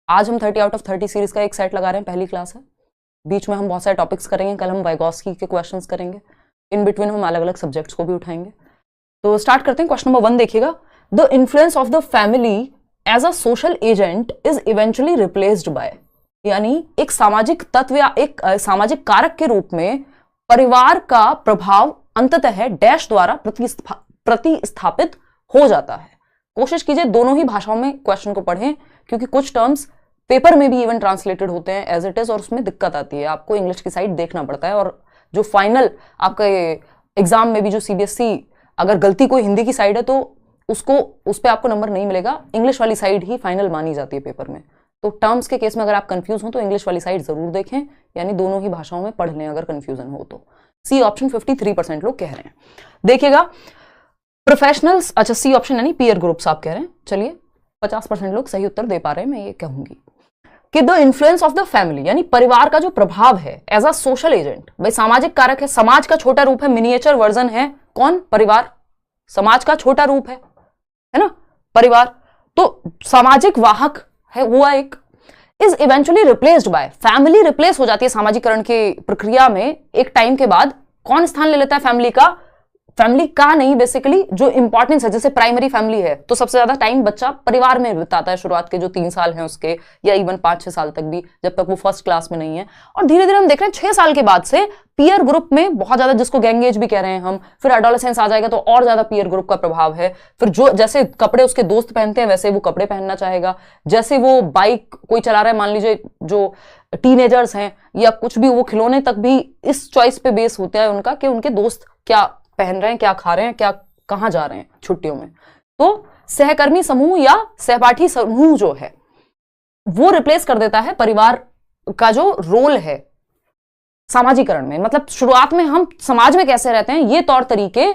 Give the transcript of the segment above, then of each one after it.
आज हम 30 out of 30 series का एक सेट लगा रहे हैं, पहली क्लास है। बीच में हम बहुत सारे टॉपिक्स करेंगे, कल हम वाइगॉस्की के क्वेश्चंस करेंगे, इन बिटवीन हम अलग अलग सब्जेक्ट्स को भी उठाएंगे। तो स्टार्ट करते हैं। क्वेश्चन नंबर 1 देखिएगा, the influence of the family as a social agent is eventually replaced by, यानी एक सामाजिक तत्व या एक सामाजिक कारक के रूप में परिवार का प्रभाव अंततः डैश द्वारा प्रतिस्थापित हो जाता है। कोशिश कीजिए दोनों ही भाषाओं में क्वेश्चन को पढ़ें, क्योंकि कुछ टर्म्स पेपर में भी इवन ट्रांसलेटेड होते हैं एज इट इज, और उसमें दिक्कत आती है, आपको इंग्लिश की साइड देखना पड़ता है। और जो फाइनल आपका एग्जाम में भी जो सीबीएसई अगर गलती कोई हिंदी की साइड है तो उसको उस पर आपको नंबर नहीं मिलेगा, इंग्लिश वाली साइड ही फाइनल मानी जाती है पेपर में। तो टर्म्स के केस में अगर आप कंफ्यूज हो तो इंग्लिश वाली साइड जरूर देखें, यानी दोनों ही भाषाओं में पढ़ लें अगर कंफ्यूजन हो तो। सी ऑप्शन 53% लोग कह रहे हैं। देखिएगा प्रोफेशनल्स, अच्छा सी ऑप्शन यानी पीयर ग्रुप्स आप कह रहे हैं। चलिए 50% लोग सही उत्तर दे पा रहे हैं, मैं ये कहूंगी कि the influence of the family, यानी परिवार का जो प्रभाव है एज अ सोशल एजेंट, भाई सामाजिक कारक है, समाज का छोटा रूप है, मिनिएचर वर्जन है। कौन? परिवार, समाज का छोटा रूप है ना परिवार, तो सामाजिक वाहक है हुआ एक। Is eventually replaced bye, family replace हो जाती है सामाजिकरण की प्रक्रिया में एक टाइम के बाद। कौन स्थान ले लेता है फैमिली का? फैमिली का नहीं, बेसिकली जो इंपॉर्टेंस है, जैसे प्राइमरी फैमिली है तो सबसे ज्यादा टाइम बच्चा परिवार में बिताता है, शुरुआत के जो 3 साल हैं उसके, या इवन 5-6 साल तक भी, जब तक वो फर्स्ट क्लास में नहीं है। और धीरे धीरे हम देख रहे हैं 6 साल के बाद से पीयर ग्रुप में बहुत ज्यादा, जिसको गैंग एज भी कह रहे हैं हम, फिर एडोलेसेंस आ जाएगा तो और ज्यादा पीयर ग्रुप का प्रभाव है। फिर जो जैसे कपड़े उसके दोस्त पहनते हैं वैसे वो कपड़े पहनना चाहेगा, जैसे वो बाइक कोई चला रहा है, मान लीजिए जो टीनेजर्स हैं या कुछ भी, वो खिलौने तक भी इस चॉइस पे बेस होता है उनका कि उनके दोस्त क्या पहन रहे हैं, क्या खा रहे हैं, क्या कहां जा रहे हैं छुट्टियों में। तो सहकर्मी समूह या सहपाठी समूह जो है वो रिप्लेस कर देता है परिवार का जो रोल है सामाजिकरण में। मतलब शुरुआत में हम समाज में कैसे रहते हैं ये तौर तरीके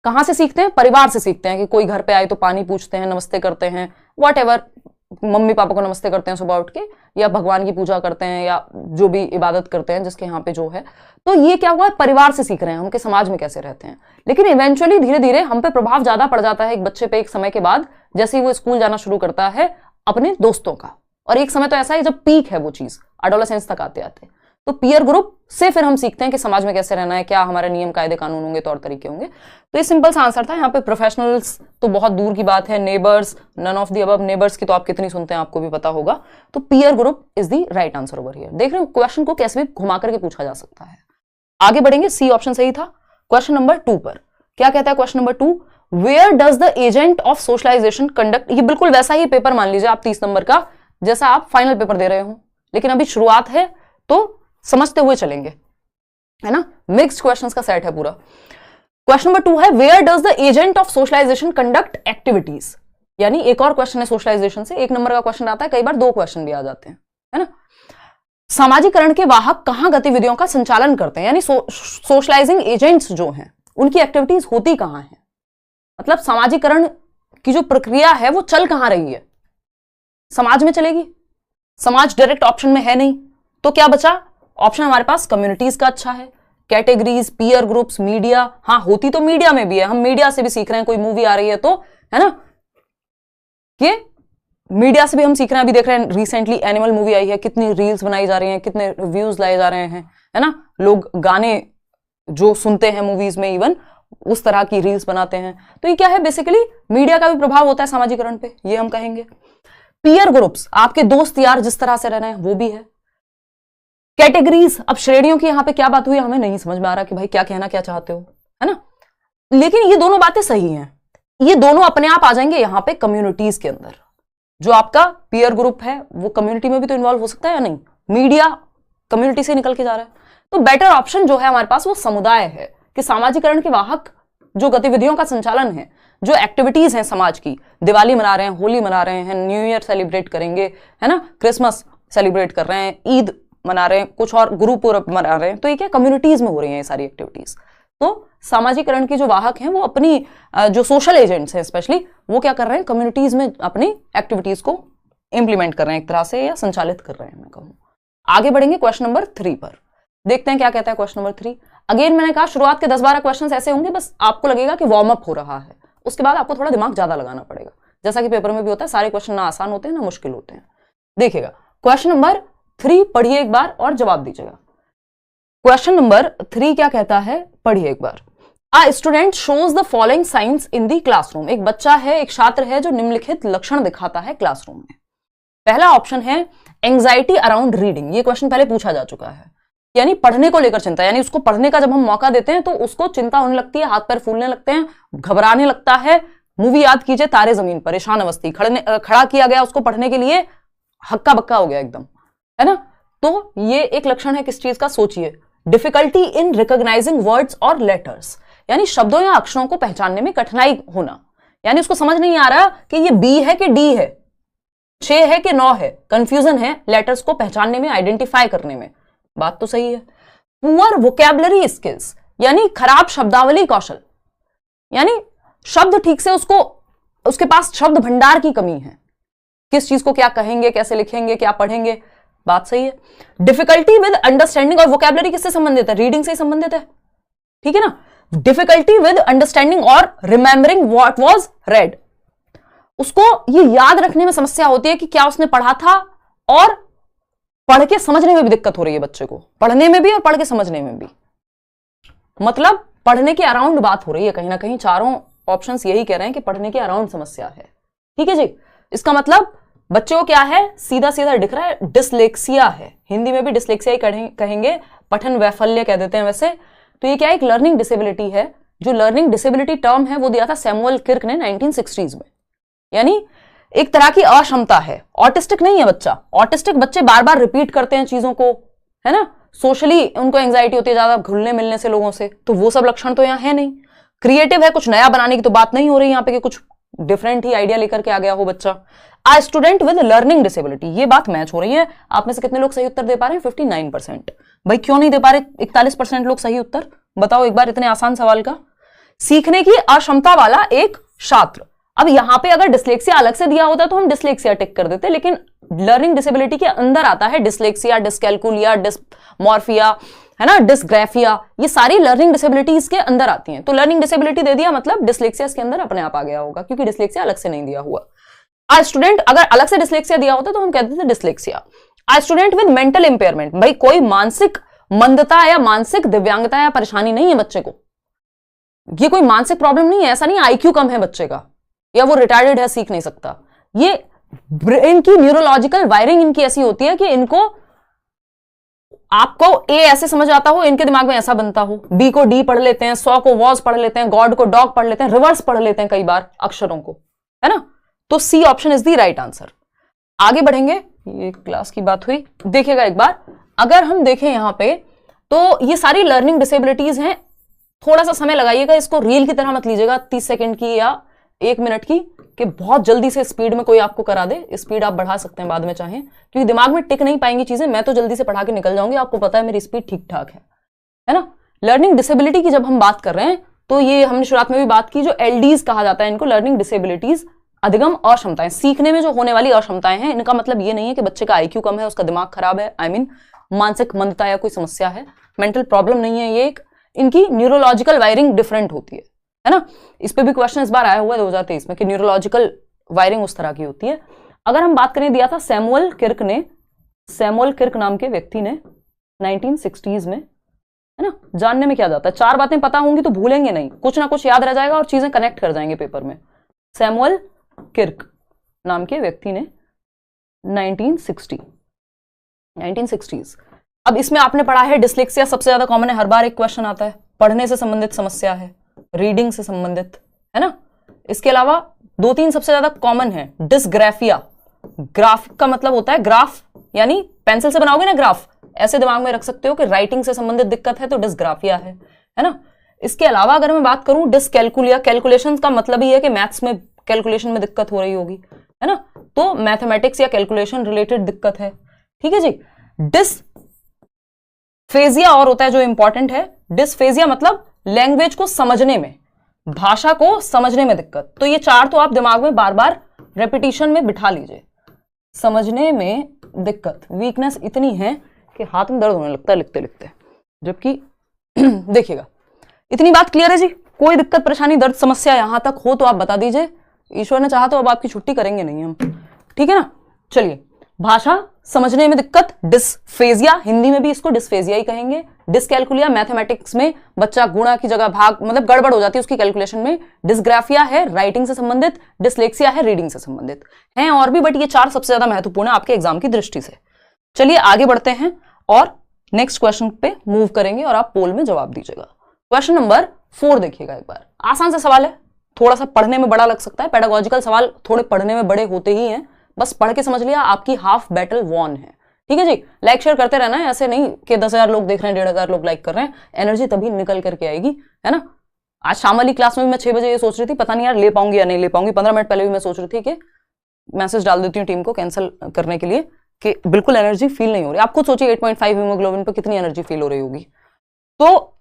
कहां से सीखते हैं? परिवार से सीखते हैं, कि कोई घर पे आए तो पानी पूछते हैं, नमस्ते करते हैं, व्हाटएवर, मम्मी पापा को नमस्ते करते हैं सुबह उठ के, या भगवान की पूजा करते हैं, या जो भी इबादत करते हैं जिसके यहाँ पे जो है। तो ये क्या हुआ? परिवार से सीख रहे हैं हम कि समाज में कैसे रहते हैं। लेकिन इवेंचुअली धीरे धीरे हम पे प्रभाव ज्यादा पड़ जाता है एक बच्चे पे एक समय के बाद, जैसे ही वो स्कूल जाना शुरू करता है अपने दोस्तों का। और एक समय तो ऐसा है जब पीक है वो चीज, एडोलेसेंस तक आते आते। तो पीयर ग्रुप से फिर हम सीखते हैं कि समाज में कैसे रहना है, क्या हमारे नियम कायदे कानून होंगे, तौर तरीके होंगे। तो ये सिंपल सा आंसर था। यहाँ पे प्रोफेशनल्स तो बहुत दूर की बात है, neighbours, none of the above. Neighbours की तो आप कितनी सुनते हैं आपको भी पता होगा। तो peer group is the right answer over here. देख रहे हो क्वेश्चन को कैसे भी घुमा करके पूछा जा सकता है। आगे बढ़ेंगे, सी ऑप्शन सही था। क्वेश्चन नंबर 2 पर क्या कहता है? Question number 2, where does the agent of socialisation conduct. ये बिल्कुल वैसा ही पेपर मान लीजिए आप 30 नंबर का, जैसा आप फाइनल पेपर दे रहे हो, लेकिन अभी शुरुआत है तो समझते हुए चलेंगे, है ना। मिक्स्ड क्वेश्चंस का सेट है पूरा। क्वेश्चन नंबर 2 है, where does the agent of socialisation conduct activities, यानी एक और क्वेश्चन है सोशलाइजेशन से। 1 नंबर का क्वेश्चन आता है, कई बार 2 क्वेश्चन भी आ जाते हैं, है ना। सामाजिकरण के वाहक कहां गतिविधियों का संचालन करते हैं, यानी सोशलाइजिंग एजेंट्स जो हैं उनकी एक्टिविटीज होती कहां है। मतलब सामाजिकरण की जो प्रक्रिया है वो चल कहां रही है? समाज में चलेगी। समाज डायरेक्ट ऑप्शन में है नहीं, तो क्या बचा? ऑप्शन हमारे पास कम्युनिटीज का अच्छा है, कैटेगरीज, पीयर ग्रुप्स, मीडिया। हाँ, होती तो मीडिया में भी है, हम मीडिया से भी सीख रहे हैं, कोई मूवी आ रही है तो, है ना, ये मीडिया से भी हम सीख रहे हैं। अभी देख रहे हैं रिसेंटली एनिमल मूवी आई है, कितनी रील्स बनाई जा रही हैं, कितने व्यूज लाए जा रहे हैं, है ना। लोग गाने जो सुनते हैं मूवीज में इवन उस तरह की रील्स बनाते हैं। तो ये क्या है? बेसिकली मीडिया का भी प्रभाव होता है सामाजिकरण पे, ये हम कहेंगे। पीयर ग्रुप्स, आपके दोस्त यार जिस तरह से रह रहे हैं वो भी है। कैटेगरीज, अब श्रेणियों की यहां पे क्या बात हुई हमें नहीं समझ में आ रहा कि भाई क्या कहना क्या चाहते हो, है ना। लेकिन ये दोनों बातें सही हैं, ये दोनों अपने आप आ जाएंगे यहां पे कम्युनिटीज के अंदर। जो आपका पीयर ग्रुप है वो कम्युनिटी में भी तो इन्वॉल्व हो सकता है या नहीं। मीडिया कम्युनिटी से निकल के जा रहा है, तो बेटर ऑप्शन जो है हमारे पास वो समुदाय है, कि सामाजिकरण के वाहक जो गतिविधियों का संचालन है, जो एक्टिविटीज हैं समाज की, दिवाली मना रहे हैं, होली मना रहे हैं, न्यू ईयर सेलिब्रेट करेंगे, है ना, क्रिसमस सेलिब्रेट कर रहे हैं, ईद मना रहे हैं, कुछ और गुरु पूरब मना रहे हैं, तो ये क्या कम्युनिटीज में हो रही हैं ये सारी एक्टिविटीज। तो सामाजिकरण के जो वाहक हैं वो अपनी जो सोशल एजेंट्स हैं स्पेशली, वो क्या कर रहे हैं? कम्युनिटीज में अपनी एक्टिविटीज को इंप्लीमेंट कर रहे हैं एक तरह से, या संचालित कर रहे हैं मैं कहूँ। आगे बढ़ेंगे क्वेश्चन नंबर 3 पर, देखते हैं क्या कहता है क्वेश्चन नंबर 3। अगेन मैंने कहा शुरुआत के 10-12 क्वेश्चन ऐसे होंगे, बस आपको लगेगा कि वार्म अप हो रहा है, उसके बाद आपको थोड़ा दिमाग ज्यादा लगाना पड़ेगा। जैसा कि पेपर में भी होता है, सारे क्वेश्चन ना आसान होते हैं ना मुश्किल होते हैं। देखिएगा क्वेश्चन नंबर 3 पढ़िए एक बार और जवाब दीजिएगा। क्वेश्चन नंबर 3 क्या कहता है, पढ़िए एक बार। A student shows the following signs in the classroom। एक बच्चा है, एक छात्र है जो निम्नलिखित लक्षण दिखाता है क्लासरूम में। पहला ऑप्शन है एंजाइटी अराउंड रीडिंग। ये क्वेश्चन पहले पूछा जा चुका है, यानी पढ़ने को लेकर चिंता, यानी उसको पढ़ने का जब हम मौका देते हैं तो उसको चिंता होने लगती है, हाथ पैर फूलने लगते हैं, घबराने लगता है। मूवी याद कीजिए तारे जमीन पर, ईशान अवस्थी, खड़ा किया गया उसको पढ़ने के लिए, हक्का बक्का हो गया एकदम, है ना। तो ये एक लक्षण है किस चीज का, सोचिए। डिफिकल्टी इन रिकॉग्नाइजिंग वर्ड्स और लेटर्स, यानी शब्दों या अक्षरों को पहचानने में कठिनाई होना, यानी उसको समझ नहीं आ रहा कि ये बी है कि डी है, 6 है कि 9 है, कंफ्यूजन है लेटर्स को पहचानने में, आइडेंटिफाई करने में। बात तो सही है। पुअर वोकैबुलरी स्किल्स, यानी खराब शब्दावली कौशल, यानी शब्द ठीक से उसके पास शब्द भंडार की कमी है, किस चीज को क्या कहेंगे, कैसे लिखेंगे, क्या पढ़ेंगे। बात सही है। डिफिकल्टी विद अंडरस्टैंडिंग, और वोकैबुलरी किससे संबंधित है, रीडिंग से ही संबंधित है, ठीक है ना। डिफिकल्टी विद अंडरस्टैंडिंग और रिमेंबरिंग व्हाट वाज रेड, उसको ये याद रखने में समस्या होती है कि क्या उसने पढ़ा था, और पढ़ के समझने में भी दिक्कत हो रही है बच्चे को, पढ़ने में भी और पढ़ के समझने में भी, मतलब पढ़ने के अराउंड बात हो रही है कहीं ना कहीं। चारों ऑप्शंस यही कह रहे हैं कि पढ़ने के अराउंड समस्या है, ठीक है जी। इसका मतलब बच्चे को क्या है, सीधा सीधा दिख रहा है, डिसलेक्सिया है। हिंदी में भी डिसलेक्सिया ही कहेंगे, पठन वैफल्य कह देते हैं वैसे। तो ये क्या, एक लर्निंग डिसेबिलिटी है। जो लर्निंग डिसेबिलिटी टर्म है वो दिया था सैमुअल किर्क ने 1960s में, यानी एक तरह की अक्षमता है। ऑटिस्टिक नहीं है बच्चा, ऑटिस्टिक बच्चे बार बार रिपीट करते हैं चीजों को, है ना। सोशली उनको एंजाइटी होती है ज्यादा घुलने मिलने से लोगों से, तो वो सब लक्षण तो यहाँ है नहीं। क्रिएटिव है, कुछ नया बनाने की तो बात नहीं हो रही यहाँ पे कि कुछ डिफरेंट ही आइडिया लेकर के आ गया हो बच्चा। आ स्टूडेंट विद लर्निंग डिसेबिलिटी, ये बात मैच हो रही है। आप में से कितने लोग सही उत्तर दे पा रहे हैं, 59%। भाई क्यों नहीं दे पा रहे 41% लोग सही उत्तर, बताओ एक बार इतने आसान सवाल का। सीखने की अक्षमता वाला एक छात्र, अब यहां पे अगर डिसलेक्सिया अलग से दिया होता तो हम डिसलेक्सिया टिक कर देते, लेकिन लर्निंग डिसेबिलिटी के अंदर आता है डिसलेक्सिया, डिसकैल्कुलिया, डिसमॉर्फिया, है ना, डिसग्राफिया, ये सारी लर्निंग डिसेबिलिटीज के अंदर आती हैं। तो लर्निंग डिसेबिलिटी दे दिया मतलब डिसलेक्सिया इसके अंदर अपने आप आ गया होगा, क्योंकि डिसलेक्सिया अलग से नहीं दिया हुआ। आ स्टूडेंट, अगर अलग से डिसलेक्सिया दिया होता तो हम कहते थे dyslexia. A student with mental impairment, भाई कोई मानसिक मंदता या मानसिक दिव्यांगता या परेशानी नहीं है बच्चे को, ये कोई मानसिक प्रॉब्लम नहीं है, ऐसा नहीं आईक्यू कम है बच्चे का या वो रिटार्डेड है, सीख नहीं सकता। ये ब्रेन की न्यूरोलॉजिकल वायरिंग इनकी ऐसी होती है कि इनको, आपको ए ऐसे समझ आता हो, इनके दिमाग में ऐसा बनता हो, बी को डी पढ़ लेते हैं, 100 को वॉज पढ़ लेते हैं, गॉड को डॉग पढ़ लेते हैं, रिवर्स पढ़ लेते हैं कई बार अक्षरों को, है ना। तो C option is the right answer. आगे बढ़ेंगे, ये क्लास की बात हुई, देखिएगा एक बार, अगर हम देखें यहां पे तो ये सारी लर्निंग डिसेबिलिटीज हैं। थोड़ा सा समय लगाइएगा, इसको रील की तरह मत लीजिएगा 30 सेकंड की या 1 मिनट की, कि बहुत जल्दी से स्पीड में कोई आपको करा दे। स्पीड आप बढ़ा सकते हैं बाद में चाहें, क्योंकि दिमाग में टिक नहीं पाएंगी चीजें। मैं तो जल्दी से पढ़ा के निकल जाऊंगी, आपको पता है मेरी स्पीड ठीक ठाक है ना। लर्निंग डिसेबिलिटी की जब हम बात कर रहे हैं तो ये हमने शुरुआत में भी बात की, जो एलडीज कहा जाता है इनको, लर्निंग डिसेबिलिटीज, अधिगम अक्षमताएं, सीखने में जो होने वाली अक्षमताएं हैं। इनका मतलब ये नहीं है कि बच्चे का आईक्यू कम है, उसका दिमाग खराब है, आई मीन मानसिक मंदता या कोई समस्या है, मेंटल प्रॉब्लम नहीं है। ये एक इनकी न्यूरोलॉजिकल वायरिंग डिफरेंट होती है ना। इस पे भी क्वेश्चन इस बार आया हुआ है 2023 में कि न्यूरोलॉजिकल वायरिंग उस तरह की होती है। अगर हम बात करें, दिया था सैमुअल किर्क ने, सैमुअल किर्क नाम के व्यक्ति ने 1960s में, है ना। जानने में क्या जाता है, 4 बातें पता होंगी तो भूलेंगे नहीं, कुछ ना कुछ याद रह जाएगा और चीजें कनेक्ट कर जाएंगे पेपर में। सैमुअल किर्क नाम के व्यक्ति ने 1960s। अब इसमें आपने पढ़ा है डिसलेक्सिया सबसे ज्यादा कॉमन है, हर बार एक क्वेश्चन आता है, पढ़ने से संबंधित समस्या है, रीडिंग से संबंधित, है ना। इसके अलावा 2-3 सबसे ज्यादा कॉमन है, डिसग्राफिया, ग्राफ का मतलब होता है ग्राफ, यानी पेंसिल से बनाओगे ना ग्राफ, ऐसे दिमाग में रख सकते हो कि राइटिंग से संबंधित दिक्कत है तो डिसग्राफिया है ना। इसके अलावा अगर मैं बात करूं डिसकैल्कुलिया, कैलकुलेशन का मतलब ही है कि मैथ्स में कैलकुलेशन में दिक्कत हो रही होगी, है ना, तो मैथमेटिक्स या कैलकुलेशन रिलेटेड दिक्कत है, ठीक है जी। डिसफेजिया और होता है जो इंपॉर्टेंट है, डिसफेजिया मतलब लैंग्वेज को समझने में, भाषा को समझने में दिक्कत। तो ये 4 तो आप दिमाग में बार बार रेपिटेशन में बिठा लीजिए। समझने में दिक्कत, वीकनेस इतनी है कि हाथ में दर्द होने लगता है लिखते लिखते, जबकि देखिएगा इतनी बात क्लियर है जी। कोई दिक्कत परेशानी दर्द समस्या यहां तक हो तो आप बता दीजिए, ईश्वर ने चाहा तो अब आपकी छुट्टी करेंगे नहीं हम, ठीक है ना। चलिए भाषा समझने में दिक्कत, डिस्फेजिया, हिंदी में भी इसको डिस्फेजिया ही कहेंगे। डिसकैलकुलिया, मैथमेटिक्स में बच्चा गुणा की जगह भाग, मतलब गड़बड़ हो जाती है उसकी कैलकुलेशन में। डिसग्राफिया है राइटिंग से संबंधित, डिसलेक्सिया है रीडिंग से संबंधित। हैं और भी, बट ये 4 सबसे ज्यादा महत्वपूर्ण है आपके एग्जाम की दृष्टि से। चलिए आगे बढ़ते हैं और नेक्स्ट क्वेश्चन पे मूव करेंगे और आप पोल में जवाब दीजिएगा। क्वेश्चन नंबर 4 देखिएगा एक बार। आसान सा सवाल है, थोड़ा सा पढ़ने में बड़ा लग सकता है, पेडागोजिकल सवाल थोड़े पढ़ने में बड़े होते ही हैं, बस पढ़ के समझ लिया आपकी हाफ बैटल वॉन है। ठीक है जी, लाइक शेयर करते रहना है, ऐसे नहीं कि 10,000 लोग देख रहे हैं, 1,500 लोग लाइक कर रहे हैं, एनर्जी तभी निकल करके आएगी, है ना। आज शाम वाली क्लास में भी मैं 6 बजे ये सोच रही थी, पता नहीं यार ले पाऊंगी या नहीं ले पाऊंगी। 15 मिनट पहले भी मैं सोच रही थी कि मैसेज डाल देती हूँ टीम को कैंसिल करने के लिए, कि बिल्कुल एनर्जी फील नहीं हो रही। आप खुद सोचिए 8.5 हीमोग्लोबिन पर कितनी एनर्जी फील हो रही होगी। तो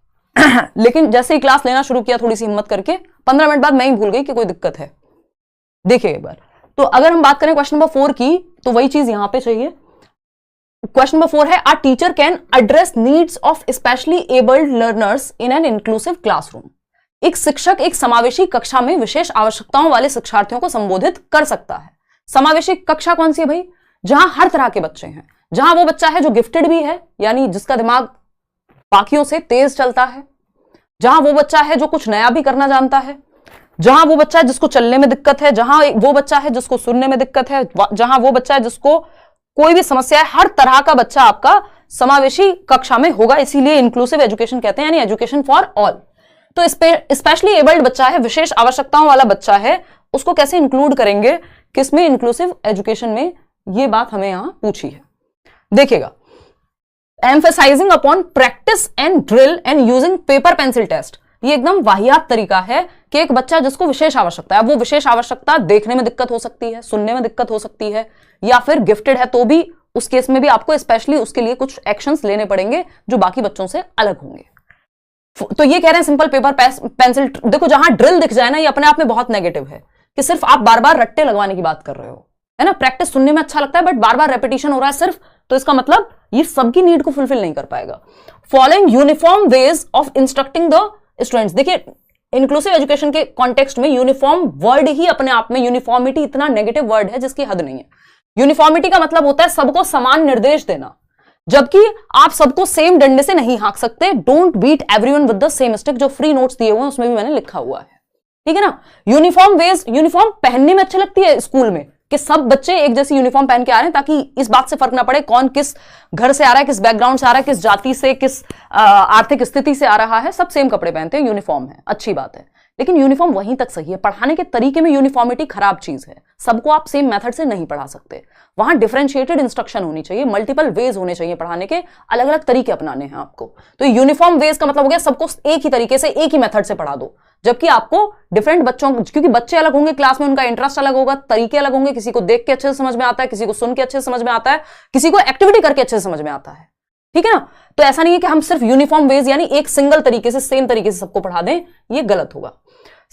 लेकिन जैसे ही क्लास लेना शुरू किया थोड़ी सी हिम्मत करके, 15 मिनट बाद मैं ही भूल गई कि कोई दिक्कत है। देखिए एक बार, तो अगर हम बात करें क्वेश्चन नंबर 4 की, तो वही चीज यहां पे चाहिए। क्वेश्चन नंबर 4 है, a teacher can address needs of specially abled learners in an inclusive classroom. एक शिक्षक एक समावेशी कक्षा में विशेष आवश्यकताओं वाले शिक्षार्थियों को संबोधित कर सकता है। समावेशी कक्षा कौन सी है भाई? जहां हर तरह के बच्चे हैं, जहां वो बच्चा है जो गिफ्टेड भी है, यानी जिसका दिमाग बाकियों से तेज चलता है, जहां वो बच्चा है जो कुछ नया भी करना जानता है, जहां वो बच्चा है जिसको चलने में दिक्कत है, जहां वो बच्चा है जिसको सुनने में दिक्कत है, जहां वो बच्चा है जिसको कोई भी समस्या है, हर तरह का बच्चा आपका समावेशी कक्षा में होगा। इसीलिए इंक्लूसिव एजुकेशन कहते हैं, यानी एजुकेशन फॉर ऑल। तो स्पेशली एबल्ड बच्चा है, विशेष आवश्यकताओं वाला बच्चा है, उसको कैसे इंक्लूड करेंगे किसमें? इंक्लूसिव एजुकेशन में। ये बात हमें यहां पूछी है। देखिएगा, emphasising upon practice and drill and using paper pencil test. ये एकदम वाहियात तरीका है कि एक बच्चा जिसको विशेष आवश्यकता है, वो विशेष आवश्यकता देखने में दिक्कत हो सकती है, सुनने में दिक्कत हो सकती है, या फिर गिफ्टेड है तो भी उस केस में भी आपको स्पेशली उसके लिए कुछ एक्शंस लेने पड़ेंगे जो बाकी बच्चों से अलग होंगे। तो ये कह रहे हैं सिंपल पेपर पेंसिल। देखो, जहां ड्रिल दिख जाए ना, ये अपने आप में बहुत नेगेटिव है कि सिर्फ आप बार बार रट्टे लगवाने की बात कर रहे हो, है ना। प्रैक्टिस सुनने में अच्छा लगता है, बट बार बार रेपिटेशन हो रहा है सिर्फ, तो इसका मतलब ये सबकी नीड को फुलफिल नहीं कर पाएगा। Following uniform ways of instructing the students. देखिए, इंक्लूसिव एजुकेशन के कॉन्टेक्स्ट में यूनिफॉर्म वर्ड ही अपने आप में, यूनिफॉर्मिटी इतना नेगेटिव वर्ड है जिसकी हद नहीं है। यूनिफॉर्मिटी का मतलब होता है सबको समान निर्देश देना, जबकि आप सबको सेम डंडे से नहीं हाँक सकते। Don't beat everyone with the same stick, जो फ्री नोट्स दिए हुए हैं उसमें भी मैंने लिखा हुआ है, ठीक है ना। यूनिफॉर्म वेज, यूनिफॉर्म पहनने में अच्छी लगती है स्कूल में कि सब बच्चे एक जैसी यूनिफॉर्म पहन के आ रहे हैं, ताकि इस बात से फर्क ना पड़े कौन किस घर से आ रहा है, किस बैकग्राउंड से आ रहा है, किस जाति से, किस आर्थिक स्थिति से आ रहा है, सब सेम कपड़े पहनते हैं, यूनिफॉर्म है, अच्छी बात है। लेकिन यूनिफॉर्म वहीं तक सही है, पढ़ाने के तरीके में यूनिफॉर्मिटी खराब चीज है। सबको आप सेम मेथड से नहीं पढ़ा सकते, वहां डिफरेंशिएटेड इंस्ट्रक्शन होनी चाहिए, मल्टीपल वेज होने चाहिए पढ़ाने के, अलग अलग तरीके अपनाने हैं आपको। तो यूनिफॉर्म वेज का मतलब हो गया सबको एक ही तरीके से, एक ही मेथड से पढ़ा दो, जबकि आपको डिफरेंट बच्चों, क्योंकि बच्चे अलग होंगे क्लास में, उनका इंटरेस्ट अलग होगा, तरीके अलग होंगे, किसी को देख के अच्छे से समझ में आता है, किसी को सुन के अच्छे से समझ में आता है, किसी को एक्टिविटी करके अच्छे से समझ में आता है, ठीक है ना। तो ऐसा नहीं है कि हम सिर्फ यूनिफॉर्म वेज यानी एक सिंगल तरीके से, सेम तरीके से सबको पढ़ा दें, ये गलत होगा।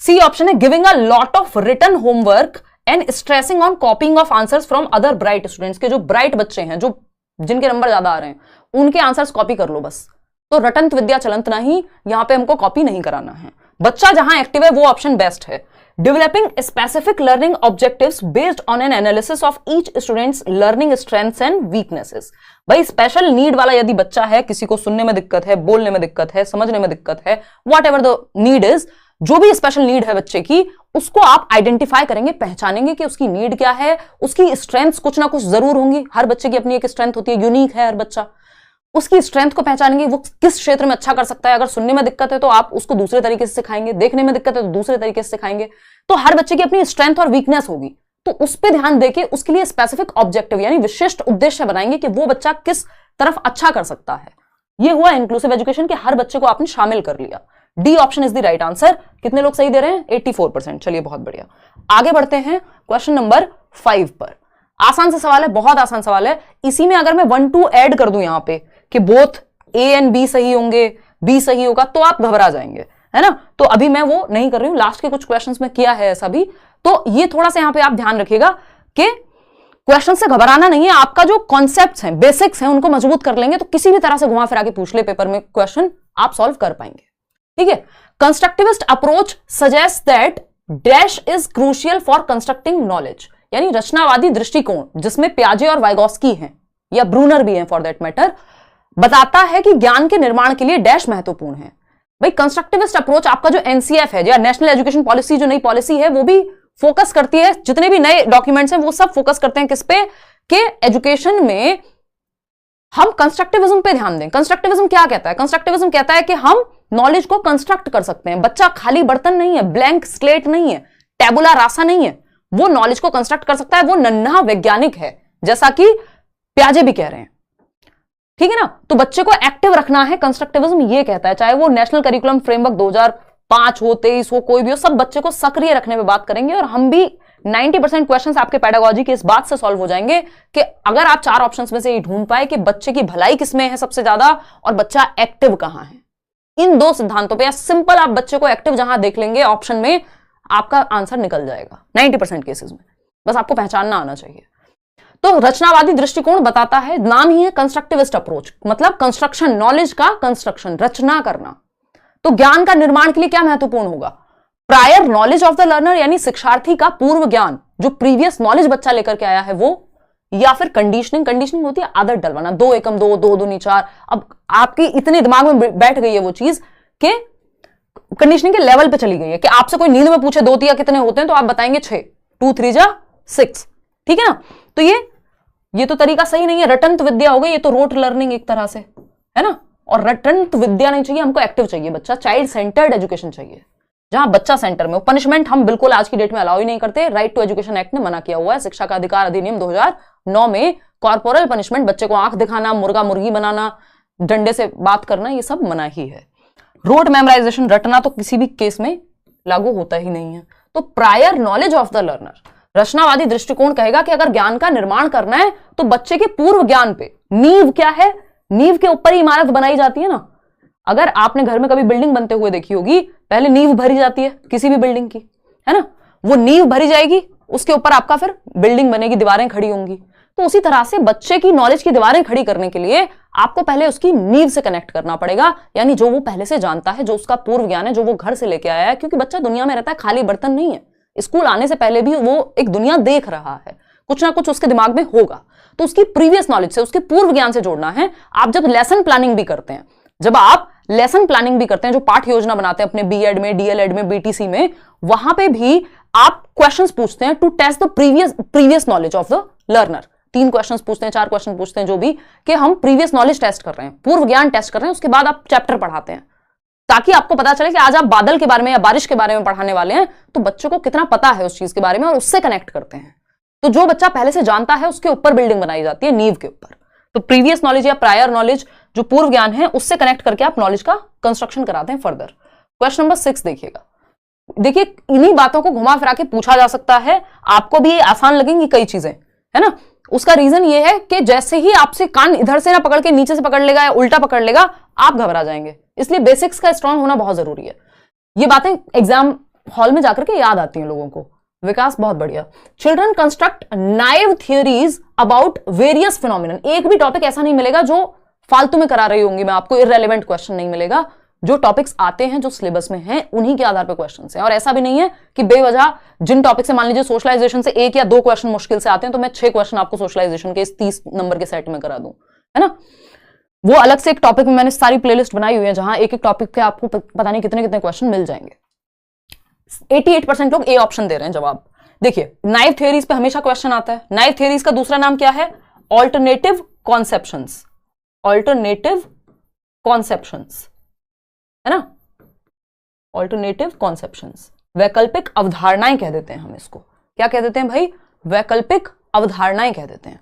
सी ऑप्शन है, giving a lot of written homework and stressing on copying of answers from other bright students. के जो ब्राइट बच्चे हैं, जो जिनके नंबर ज्यादा आ रहे हैं, उनके आंसर्स कॉपी कर लो बस। तो रटंत विद्या चलंत नहीं, यहां पे हमको कॉपी नहीं कराना है। बच्चा जहां एक्टिव है वो ऑप्शन बेस्ट है। Developing specific learning objectives based on an analysis of each students learning strengths and weaknesses. भाई स्पेशल नीड वाला यदि बच्चा है, किसी को सुनने में दिक्कत है, बोलने में दिक्कत है, समझने में दिक्कत है, what ever the need is, जो भी स्पेशल नीड है बच्चे की, उसको आप आइडेंटिफाई करेंगे, पहचानेंगे कि उसकी नीड क्या है, उसकी स्ट्रेंथ्स कुछ ना कुछ जरूर होंगी। हर बच्चे की अपनी एक स्ट्रेंथ होती है, यूनिक है हर बच्चा। उसकी स्ट्रेंथ को पहचानेंगे, वो किस क्षेत्र में अच्छा कर सकता है। अगर सुनने में दिक्कत है तो आप उसको दूसरे तरीके से सिखाएंगे, देखने में दिक्कत है तो दूसरे तरीके से सिखाएंगे। तो हर बच्चे की अपनी स्ट्रेंथ और वीकनेस होगी, तो उस पर ध्यान देके उसके लिए स्पेसिफिक ऑब्जेक्टिव यानी विशिष्ट उद्देश्य बनाएंगे कि वो बच्चा किस तरफ अच्छा कर सकता है। ये हुआ इंक्लूसिव एजुकेशन के हर बच्चे को आपने शामिल कर लिया। D option is the right answer. कितने लोग सही दे रहे हैं? 84%। चलिए बहुत बढ़िया, आगे बढ़ते हैं क्वेश्चन नंबर 5 पर। आसान सा सवाल है, बहुत आसान सवाल है। इसी में अगर मैं 1 2 ऐड कर दूं यहां पे कि बोथ ए एंड बी सही होंगे, बी सही होगा, तो आप घबरा जाएंगे, है ना। तो अभी मैं वो नहीं कर रही हूं, लास्ट के कुछ क्वेश्चंस में किया है ऐसा भी। तो ये थोड़ा सा यहां पे आप ध्यान रखिएगा कि क्वेश्चन से घबराना नहीं है, आपका जो कॉन्सेप्ट्स हैं, बेसिक्स हैं, उनको मजबूत कर लेंगे तो किसी भी तरह से घुमा फिरा के पूछ ले पेपर में क्वेश्चन, आप सॉल्व कर पाएंगे, ठीक है। Constructivist approach suggest that dash is crucial for constructing knowledge, यानी रचनावादी दृष्टिकोण, जिसमें पियाजे और वाइगोस्की हैं या ब्रूनर भी हैं फॉर दैट मैटर, बताता है कि ज्ञान के निर्माण के लिए डैश महत्वपूर्ण है। भाई कंस्ट्रक्टिविस्ट अप्रोच आपका जो एनसीएफ है या नेशनल एजुकेशन पॉलिसी, जो नई पॉलिसी है, वो भी फोकस करती है, जितने भी नए डॉक्यूमेंट्स हैं वो सब फोकस करते हैं किस पे, कि एजुकेशन में हम कंस्ट्रक्टिविज्म पे ध्यान दें। कंस्ट्रक्टिविज्म क्या कहता है? कंस्ट्रक्टिविज्म कहता है कि हम नॉलेज को कंस्ट्रक्ट कर सकते हैं। बच्चा खाली बर्तन नहीं है, ब्लैंक स्लेट नहीं है, टेबुला रासा नहीं है, वो नॉलेज को कंस्ट्रक्ट कर सकता है, वो नन्हा वैज्ञानिक है, जैसा कि पियाजे भी कह रहे हैं। ठीक है ना? तो बच्चे को एक्टिव रखना है, कंस्ट्रक्टिविज्म ये कहता है। चाहे वो नेशनल करिकुलम फ्रेमवर्क 2005 हो, 23 हो, कोई भी हो, सब बच्चे को सक्रिय रखने पे बात करेंगे। और हम भी 90% क्वेश्चंस आपके पेडागोजी के इस बात से सॉल्व हो जाएंगे कि अगर आप 4 ऑप्शंस में से ये ढूंढ पाए कि बच्चे की भलाई किसमें है सबसे ज्यादा और बच्चा एक्टिव कहां है, इन 2 सिद्धांतों पे, या सिंपल आप बच्चे को एक्टिव जहां देख लेंगे ऑप्शन में, आपका आंसर निकल जाएगा 90% केसेस में। बस आपको पहचानना आना चाहिए। तो रचनावादी दृष्टिकोण बताता है, नाम ही है कंस्ट्रक्टिविस्ट अप्रोच, मतलब कंस्ट्रक्शन, नॉलेज का कंस्ट्रक्शन, रचना करना। तो ज्ञान का निर्माण के लिए क्या महत्वपूर्ण होगा? Prior knowledge of the learner, यानी शिक्षार्थी का पूर्व ज्ञान, जो प्रीवियस नॉलेज बच्चा लेकर के आया है वो, या फिर कंडीशनिंग होती है आदत डलवाना, 2 एकम 2, 2 दूनी 4। अब आपकी इतने दिमाग में बैठ गई है वो चीज कि कंडीशनिंग के लेवल पे चली गई है कि आपसे कोई नींद में पूछे 2 तिया कितने होते हैं तो आप बताएंगे 6, 2 3 जा 6। ठीक है ना? तो ये तो तरीका सही नहीं है, रटंत विद्या हो गई, ये तो रोट लर्निंग एक तरह से है ना। और रटंत विद्या नहीं चाहिए हमको, एक्टिव चाहिए बच्चा, चाइल्ड सेंटर्ड एजुकेशन चाहिए, जहां बच्चा सेंटर में। पनिशमेंट हम बिल्कुल आज की डेट में अलाउ ही नहीं करते, राइट टू एजुकेशन एक्ट ने मना किया हुआ है। शिक्षा का अधिकार अधिनियम 2009 में कॉर्पोरल पनिशमेंट, बच्चे को आंख दिखाना, मुर्गा मुर्गी बनाना, डंडे से बात करना, ये सब मना ही है। रोट मेमोराइजेशन, रटना तो किसी भी केस में लागू होता ही नहीं है। तो prior knowledge of the learner, रचनावादी दृष्टिकोण कहेगा कि अगर ज्ञान का निर्माण करना है तो बच्चे के पूर्व ज्ञान पे, नींव क्या है, नींव के ऊपर ही इमारत बनाई जाती है ना। अगर आपने घर में कभी बिल्डिंग बनते हुए देखी होगी, पहले नींव भरी जाती है किसी भी बिल्डिंग की, है ना, वो नींव भरी जाएगी, उसके ऊपर आपका फिर बिल्डिंग बनेगी, दीवारें खड़ी होंगी। तो उसी तरह से बच्चे की नॉलेज की दीवारें खड़ी करने के लिए आपको पहले उसकी नींव से कनेक्ट करना पड़ेगा, यानी जो वो पहले से जानता है, जो उसका पूर्व ज्ञान है, जो वो घर से लेके आया है। क्योंकि बच्चा दुनिया में रहता है, खाली बर्तन नहीं है, स्कूल आने से पहले भी वो एक दुनिया देख रहा है, कुछ ना कुछ उसके दिमाग में होगा। तो उसकी प्रीवियस नॉलेज से, उसके पूर्व ज्ञान से जोड़ना है। आप जब लेसन प्लानिंग भी करते हैं, जब आप लेसन प्लानिंग भी करते हैं, जो पाठ योजना बनाते हैं अपने बीएड में, डीएलएड में, बीटीसी में, वहां पे भी आप क्वेश्चंस पूछते हैं to test the previous knowledge of the learner. 3 questions पूछते हैं, 4 क्वेश्चन पूछते हैं, जो भी, कि हम प्रीवियस नॉलेज टेस्ट कर रहे हैं, पूर्व ज्ञान टेस्ट कर रहे हैं। उसके बाद आप चैप्टर पढ़ाते हैं, ताकि आपको पता चले कि आज आप बादल के बारे में या बारिश के बारे में पढ़ाने वाले हैं, तो बच्चों को कितना पता है उस चीज के बारे में, और उससे कनेक्ट करते हैं। तो जो बच्चा पहले से जानता है उसके ऊपर बिल्डिंग बनाई जाती है, नींव के ऊपर। तो प्रीवियस नॉलेज या प्रायर नॉलेज, जो पूर्व ज्ञान है, उससे कनेक्ट करके आप नॉलेज का कंस्ट्रक्शन कराते हैं फर्दर। क्वेश्चन नंबर 6 देखिएगा। देखिए, इन्हीं बातों को घुमा फिरा के पूछा जा सकता है, आपको भी आसान लगेंगी कई चीजें, है ना। उसका रीजन ये है कि जैसे ही आपसे कान इधर से ना पकड़ के नीचे से पकड़ लेगा या उल्टा पकड़ लेगा, आप घबरा जाएंगे। इसलिए बेसिक्स का स्ट्रांग होना बहुत जरूरी है। ये बातें एग्जाम हॉल में जाकर के याद आती हैं लोगों को। विकास बहुत बढ़िया। Children construct naive theories about various phenomenon. एक भी टॉपिक ऐसा नहीं मिलेगा जो फालतू में करा रही होंगी मैं आपको, इररेलेवेंट क्वेश्चन नहीं मिलेगा। जो टॉपिक्स आते हैं, जो सिलेबस में हैं, उन्हीं के आधार पर क्वेश्चंस हैं। और ऐसा भी नहीं है कि बेवजह जिन टॉपिक से, मान लीजिए सोशलाइजेशन से 1 या 2 क्वेश्चन मुश्किल से आते हैं, तो मैं 6 क्वेश्चन आपको सोशलाइजेशन के इस 30 नंबर के सेट में करा दूं, है ना। वो अलग से एक टॉपिक में मैंने सारी प्लेलिस्ट बनाई हुई है, जहां एक एक टॉपिक के आपको पता नहीं कितने कितने क्वेश्चन मिल जाएंगे। 88% लोग ए ऑप्शन दे रहे हैं जवाब। देखिए, नाइव थियरीज पे हमेशा क्वेश्चन आता है। नाइव थियरीज का दूसरा नाम क्या है? Alternative conceptions. ऑल्टरनेटिव कॉन्सेप्शंस, है ना, ऑल्टरनेटिव कॉन्सेप्शंस, वैकल्पिक अवधारणाएं कह देते हैं हम इसको। क्या कह देते हैं भाई? वैकल्पिक अवधारणाएं कह देते हैं।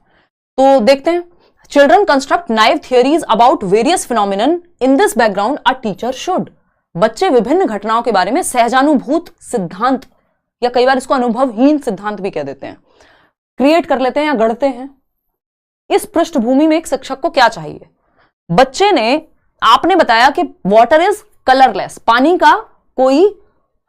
तो देखते हैं, children construct naive theories about various phenomenon, in this background a teacher should. बच्चे विभिन्न घटनाओं के बारे में सहजानुभूत सिद्धांत, या कई बार इसको अनुभवहीन सिद्धांत भी कह देते हैं, क्रिएट कर लेते हैं या गढ़ते हैं। इस पृष्ठभूमि में एक शिक्षक को क्या चाहिए? बच्चे ने, आपने बताया कि वाटर इज कलरलेस, पानी का कोई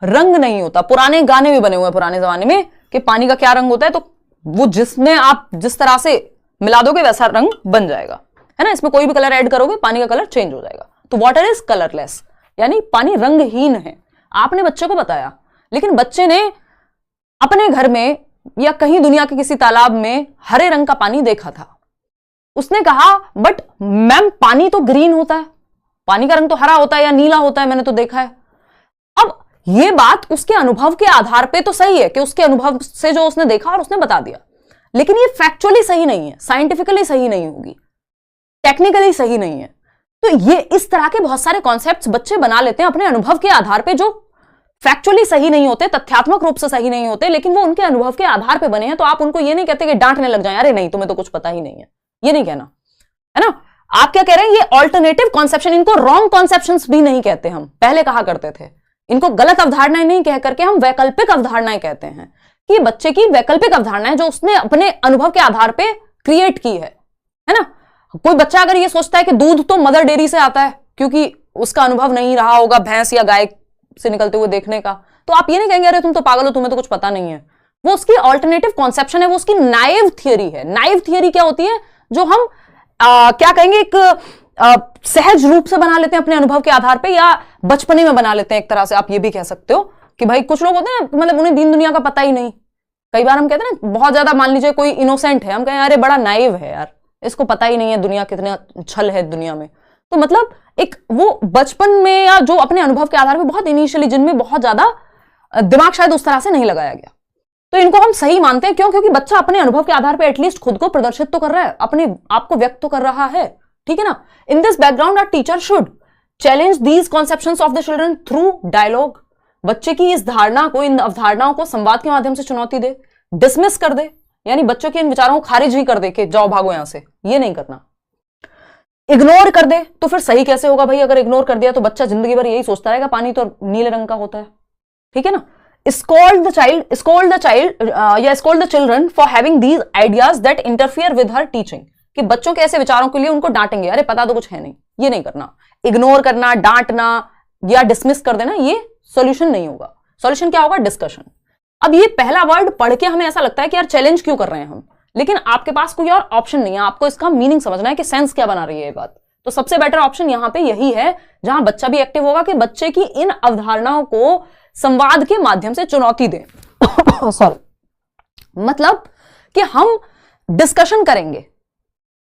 रंग नहीं होता। पुराने गाने भी बने हुए हैं पुराने जमाने में कि पानी का क्या रंग होता है, तो वो जिसमें आप जिस तरह से मिला दोगे वैसा रंग बन जाएगा, है ना। इसमें कोई भी कलर ऐड करोगे, पानी का कलर चेंज हो जाएगा। तो वाटर इज कलरलेस, यानी पानी रंगहीन है। आपने बच्चे को बताया, लेकिन बच्चे ने अपने घर में या कहीं दुनिया के किसी तालाब में हरे रंग का पानी देखा था। उसने कहा बट मैम पानी तो ग्रीन होता है, पानी का रंग तो हरा होता है या नीला होता है, मैंने तो देखा है। अब यह बात उसके अनुभव के आधार पे तो सही है कि उसके अनुभव से जो उसने देखा और उसने बता दिया, लेकिन ये फैक्चुअली सही नहीं है, साइंटिफिकली सही नहीं होगी, टेक्निकली सही नहीं है। तो ये इस तरह के बहुत सारे कॉन्सेप्ट्स बच्चे बना लेते हैं अपने अनुभव के आधार पे, जो फैक्चुअली सही नहीं होते, तथ्यात्मक रूप से सही नहीं होते, लेकिन वो उनके अनुभव के आधार पे बने हैं। तो आप उनको ये नहीं कहते कि डांटने लग जाए, अरे नहीं तुम्हें तो कुछ पता ही नहीं है, ये नहीं कहना है ना। आप क्या कह रहे हैं, ये ऑल्टरनेटिव कॉन्सेप्शन, इनको रॉन्ग कॉन्सेप्शंस भी नहीं कहते, हम पहले कहा करते थे। इनको गलत अवधारणाएं नहीं कह करके हम वैकल्पिक अवधारणाएं कहते हैं, कि बच्चे की वैकल्पिक अवधारणाएं जो उसने अपने अनुभव के आधार पे क्रिएट की है ना। कोई बच्चा अगर ये सोचता है कि दूध तो मदर डेयरी से आता है, क्योंकि उसका अनुभव नहीं रहा होगा भैंस या गाय से निकलते हुए देखने का, तो आप ये नहीं कहेंगे अरे तुम तो पागल हो, तुम्हें तो कुछ पता नहीं है। वो उसकी ऑल्टरनेटिव कॉन्सेप्शन है, वो उसकी नाइव थियरी है। नाइव थियरी क्या होती है, जो हम क्या कहेंगे, एक सहज रूप से बना लेते हैं अपने अनुभव के आधार पे, या बचपने में बना लेते हैं एक तरह से। आप ये भी कह सकते हो कि भाई कुछ लोग होते हैं मतलब उन्हें दीन दुनिया का पता ही नहीं। कई बार हम कहते हैं ना, बहुत ज्यादा मान लीजिए कोई इनोसेंट है, हम कहें अरे बड़ा नाइव है यार, इसको पता ही नहीं है दुनिया कितना छल है दुनिया में। तो मतलब एक वो बचपन में या जो अपने अनुभव के आधार पे बहुत इनिशियली, जिनमें बहुत ज्यादा दिमाग शायद उस तरह से नहीं लगाया गया, तो इनको हम सही मानते हैं। क्यों? क्योंकि बच्चा अपने अनुभव के आधार पे एटलीस्ट खुद को प्रदर्शित तो कर रहा है, अपने आप को व्यक्त तो कर रहा है, ठीक है ना। In this background our teacher should challenge these conceptions of the children through dialogue. बच्चे की इस धारणा को, इन अवधारणाओं को संवाद के माध्यम से चुनौती दे, डिसमिस कर दे, यानी बच्चों के इन विचारों को खारिज ही कर दे कि जाओ भागो यहां से, ये नहीं करना। इग्नोर कर दे तो फिर सही कैसे होगा भाई? अगर इग्नोर कर दिया तो बच्चा जिंदगी भर यही सोचता रहेगा पानी तो नीले रंग का होता है, ठीक है ना। scold the children for having these ideas that interfere with her teaching, कि बच्चों के ऐसे विचारों के लिए उनको डांटेंगे, अरे पता तो कुछ है नहीं, ये नहीं करना। इग्नोर करना, डांटना या डिसमिस कर देना, ये सॉल्यूशन नहीं होगा। सॉल्यूशन क्या होगा? डिस्कशन। अब ये पहला वर्ड पढ़ के हमें ऐसा लगता है कि यार चैलेंज क्यों कर रहे हैं हम, लेकिन आपके पास कोई और ऑप्शन नहीं है। आपको इसका मीनिंग समझना है कि सेंस क्या बना रही है ये बात। तो सबसे बेटर ऑप्शन यहां पे यही है, जहां बच्चा भी एक्टिव होगा, कि बच्चे की इन अवधारणाओं को संवाद के माध्यम से चुनौती दें। सॉरी, मतलब कि हम डिस्कशन करेंगे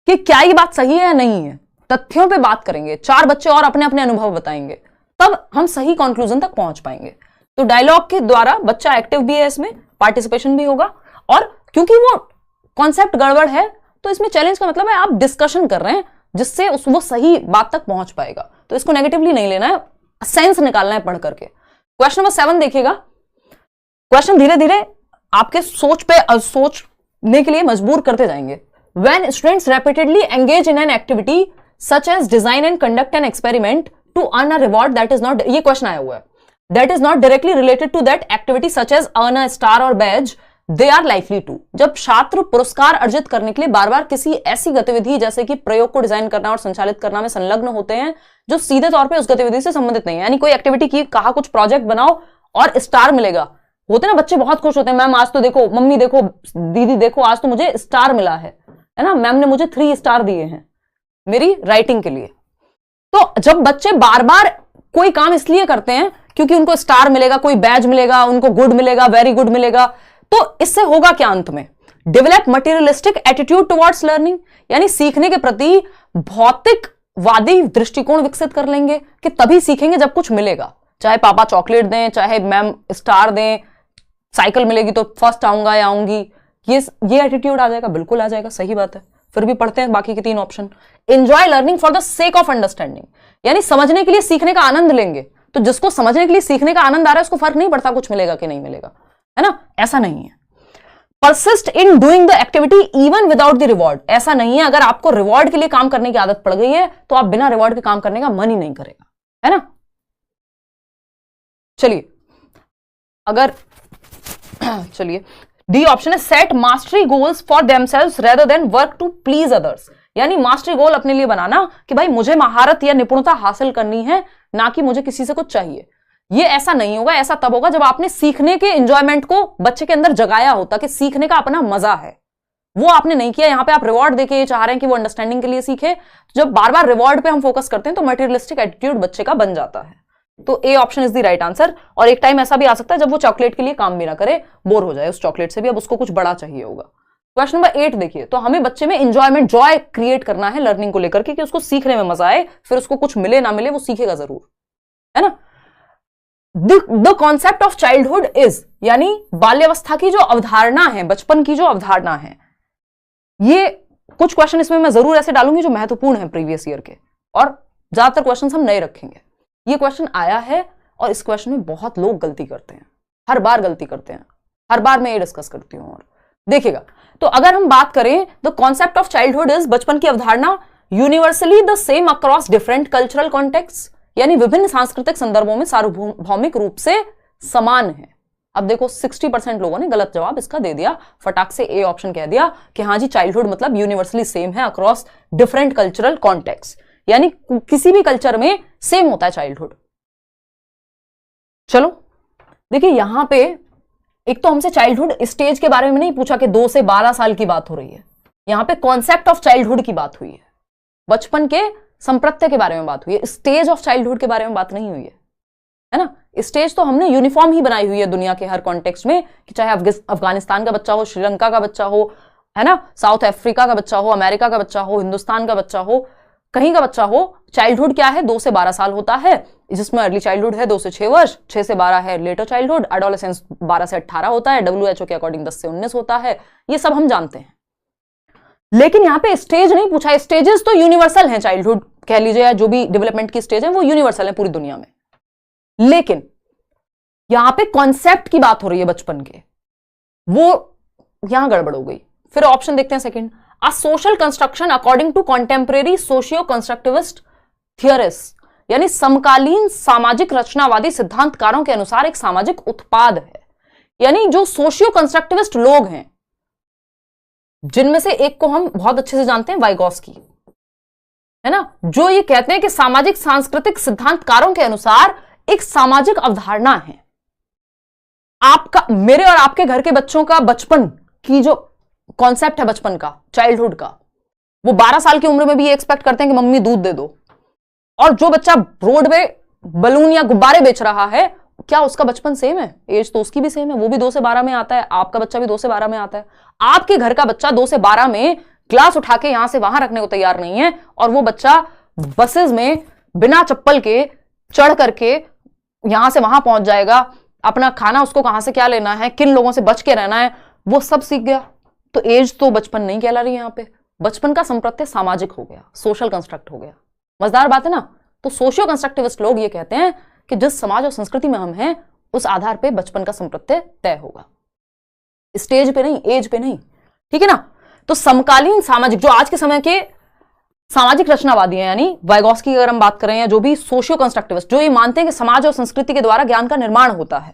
कि क्या ये बात सही है या नहीं है, तथ्यों पे बात करेंगे, 4 बच्चे और अपने अपने अनुभव बताएंगे, तब हम सही कंक्लूजन तक पहुंच पाएंगे। तो डायलॉग के द्वारा बच्चा एक्टिव भी है, इसमें पार्टिसिपेशन भी होगा, और क्योंकि वो कॉन्सेप्ट गड़बड़ है तो इसमें चैलेंज का मतलब है आप डिस्कशन कर रहे हैं जिससे वो सही बात तक पहुंच पाएगा। तो इसको नेगेटिवली नहीं लेना है, सेंस निकालना है पढ़ करके। क्वेश्चन नंबर 7 देखिएगा। क्वेश्चन धीरे धीरे आपके सोचने के लिए मजबूर करते जाएंगे। When students repeatedly engage in an activity such as design and conduct an experiment to earn a reward that is not, ये क्वेश्चन आया हुआ है, that is not directly related to that activity such as earn a star or badge, they are likely to। जब छात्र पुरस्कार अर्जित करने के लिए बार बार किसी ऐसी गतिविधि जैसे कि प्रयोग को डिजाइन करना और संचालित करना में संलग्न होते हैं जो सीधे तौर पे उस गतिविधि से संबंधित नहीं है, यानी कोई एक्टिविटी की, कहा कुछ प्रोजेक्ट बनाओ और स्टार मिलेगा, होते ना बच्चे बहुत खुश होते हैं, मैम आज तो देखो, मम्मी देखो, दीदी देखो, आज तो मुझे स्टार मिला है ना, मैम ने मुझे 3 स्टार दिए हैं मेरी राइटिंग के लिए। तो जब बच्चे बार बार कोई काम इसलिए करते हैं क्योंकि उनको स्टार मिलेगा, कोई बैज मिलेगा, उनको गुड मिलेगा, वेरी गुड मिलेगा, तो इससे होगा क्या अंत में? Develop materialistic attitude towards learning, यानी सीखने के प्रति भौतिकवादी दृष्टिकोण विकसित कर लेंगे कि तभी सीखेंगे जब कुछ मिलेगा, चाहे पापा चॉकलेट दें, चाहे मैम स्टार दें, साइकिल मिलेगी तो फर्स्ट आऊंगा या आऊंगी, ये एटीट्यूड आ जाएगा, बिल्कुल आ जाएगा, सही बात है। फिर भी पढ़ते हैं बाकी के 3 option. Enjoy learning for the sake of understanding, यानी समझने के लिए सीखने का आनंद लेंगे। तो जिसको समझने के लिए सीखने का आनंद आ रहा है उसको फर्क नहीं पड़ता कुछ मिलेगा कि नहीं मिलेगा, है ना, ऐसा नहीं है। Persist in doing the activity even without the reward, ऐसा नहीं है अगर आपको रिवॉर्ड के लिए काम करने की आदत पड़ गई है तो आप बिना रिवॉर्ड के काम करने का मन ही नहीं करेगा, है ना। चलिए चलिए डी ऑप्शन है set mastery goals for themselves rather than work to please others, यानी मास्टरी गोल अपने लिए बनाना कि भाई मुझे महारत या निपुणता हासिल करनी है, ना कि मुझे किसी से कुछ चाहिए। ये ऐसा नहीं होगा, ऐसा तब होगा जब आपने सीखने के एंजॉयमेंट को बच्चे के अंदर जगाया होता कि सीखने का अपना मजा है, वो आपने नहीं किया। यहां पे आप रिवॉर्ड देके ये चाह रहे हैं कि वो अंडरस्टैंडिंग के लिए सीखे। जब बार बार रिवॉर्ड पे हम फोकस करते हैं तो मटेरियलिस्टिक एटीट्यूड बच्चे का बन जाता है। तो A option is the right answer. और एक टाइम ऐसा भी आ सकता है जब वो चॉकलेट के लिए काम भी ना करे, बोर हो जाए उस चॉकलेट से भी, अब उसको कुछ बड़ा चाहिए होगा। क्वेश्चन नंबर 8 देखिए, तो हमें बच्चे में एंजॉयमेंट, जॉय क्रिएट करना है लर्निंग को लेकर के, कि उसको सीखने में मजा आए, फिर उसको कुछ मिले ना मिले वो सीखेगा जरूर, है ना। The concept of childhood is, यानी बाल्यावस्था की जो अवधारणा है, बचपन की जो अवधारणा है, ये कुछ क्वेश्चन इसमें मैं जरूर ऐसे डालूंगी जो महत्वपूर्ण है प्रीवियस ईयर के, और ज्यादातर क्वेश्चन हम नए रखेंगे। ये क्वेश्चन आया है और इस क्वेश्चन में बहुत लोग गलती करते हैं, हर बार गलती करते हैं, हर बार मैं ये डिस्कस करती हूं। और देखिएगा, तो अगर हम बात करें, the concept of childhood is, बचपन की अवधारणा, universally the same across different cultural context, यानी विभिन्न सांस्कृतिक संदर्भों में सार्वभौमिक रूप से समान है। अब देखो 60% लोगों ने गलत जवाब इसका दे दिया, फटाक से ए ऑप्शन कह दिया कि हाँ जी चाइल्डहुड मतलब यूनिवर्सली सेम है अक्रॉस डिफरेंट कल्चरल कॉन्टेक्स्ट, यानी किसी भी कल्चर में सेम होता है चाइल्डहुड। चलो देखिए, यहां पे एक तो हमसे चाइल्डहुड स्टेज के बारे में नहीं पूछा कि 2 से 12 साल की बात हो रही है, यहां पे कॉन्सेप्ट ऑफ चाइल्डहुड की बात हुई है, बचपन के संप्रत्य के बारे में बात हुई है, स्टेज ऑफ चाइल्डहुड के बारे में बात नहीं हुई है ना। स्टेज तो हमने यूनिफॉर्म ही बनाई हुई है दुनिया के हर कॉन्टेक्स्ट में, कि चाहे अफगानिस्तान का बच्चा हो, श्रीलंका का बच्चा हो, है ना, साउथ अफ्रीका का बच्चा हो, अमेरिका का बच्चा हो, हिंदुस्तान का बच्चा हो, कहीं का बच्चा हो, चाइल्डहुड क्या है, 2 से 12 साल होता है, जिसमें अर्ली चाइल्डहुड है 2 से 6 वर्ष, 6 से 12 है लेटर चाइल्डहुड, एडोलेसेंस 12 से 18 होता है, WHO के अकॉर्डिंग 10 से 19 होता है, ये सब हम जानते हैं। लेकिन यहां पे स्टेज नहीं पूछा, स्टेजेस तो यूनिवर्सल हैं, चाइल्डहुड कह लीजिए या जो भी डेवलपमेंट की स्टेज है वो यूनिवर्सल है पूरी दुनिया में, लेकिन यहां पे कॉन्सेप्ट की बात हो रही है बचपन के, वो यहां गड़बड़ हो गई। फिर ऑप्शन देखते हैं second, a social construction according to contemporary socio constructivist theorist, यानी समकालीन सामाजिक रचनावादी सिद्धांतकारों के अनुसार एक सामाजिक उत्पाद है, यानी जो सोशियो कंस्ट्रक्टिविस्ट लोग हैं, जिनमें से एक को हम बहुत अच्छे से जानते हैं, वाइगॉस्की, है ना, जो ये कहते हैं कि सामाजिक सांस्कृतिक सिद्धांतकारों के अनुसार एक सामाजिक अवधारणा है। आपका, मेरे और आपके घर के बच्चों का बचपन की जो कॉन्सेप्ट है बचपन का, चाइल्डहुड का, वो 12 साल की उम्र में भी ये एक्सपेक्ट करते हैं कि मम्मी दूध दे दो, और जो बच्चा रोड पे बलून या गुब्बारे बेच रहा है, क्या उसका बचपन सेम है? एज तो उसकी भी सेम है, वो भी 2 से 12 में आता है, आपका बच्चा भी 2 से 12 में आता है। आपके घर का बच्चा 2 से 12 में ग्लास उठा के यहां से वहां रखने को तैयार नहीं है, और वो बच्चा बसेस में बिना चप्पल के चढ़ करके यहां से वहां पहुंच जाएगा, अपना खाना उसको कहां से क्या लेना है, किन लोगों से बच के रहना है, वो सब सीख गया। तो एज तो बचपन नहीं कहला रही, यहां पे बचपन का संप्रत्य सामाजिक हो गया, सोशल कंस्ट्रक्ट हो गया। मजेदार बात है ना। तो सोशियो कंस्ट्रक्टिविस्ट लोग ये कहते हैं कि जिस समाज और संस्कृति में हम हैं, उस आधार पे बचपन का संप्रत्य तय होगा, स्टेज पे नहीं, एज पे नहीं, ठीक है ना। तो समकालीन सामाजिक, जो आज के समय के सामाजिक रचनावादी हैं, यानी वाइगॉस्की की अगर हम बात करें, या जो भी सोशियो कंस्ट्रक्टिविस्ट, जो ये मानते हैं कि समाज और संस्कृति के द्वारा ज्ञान का निर्माण होता है,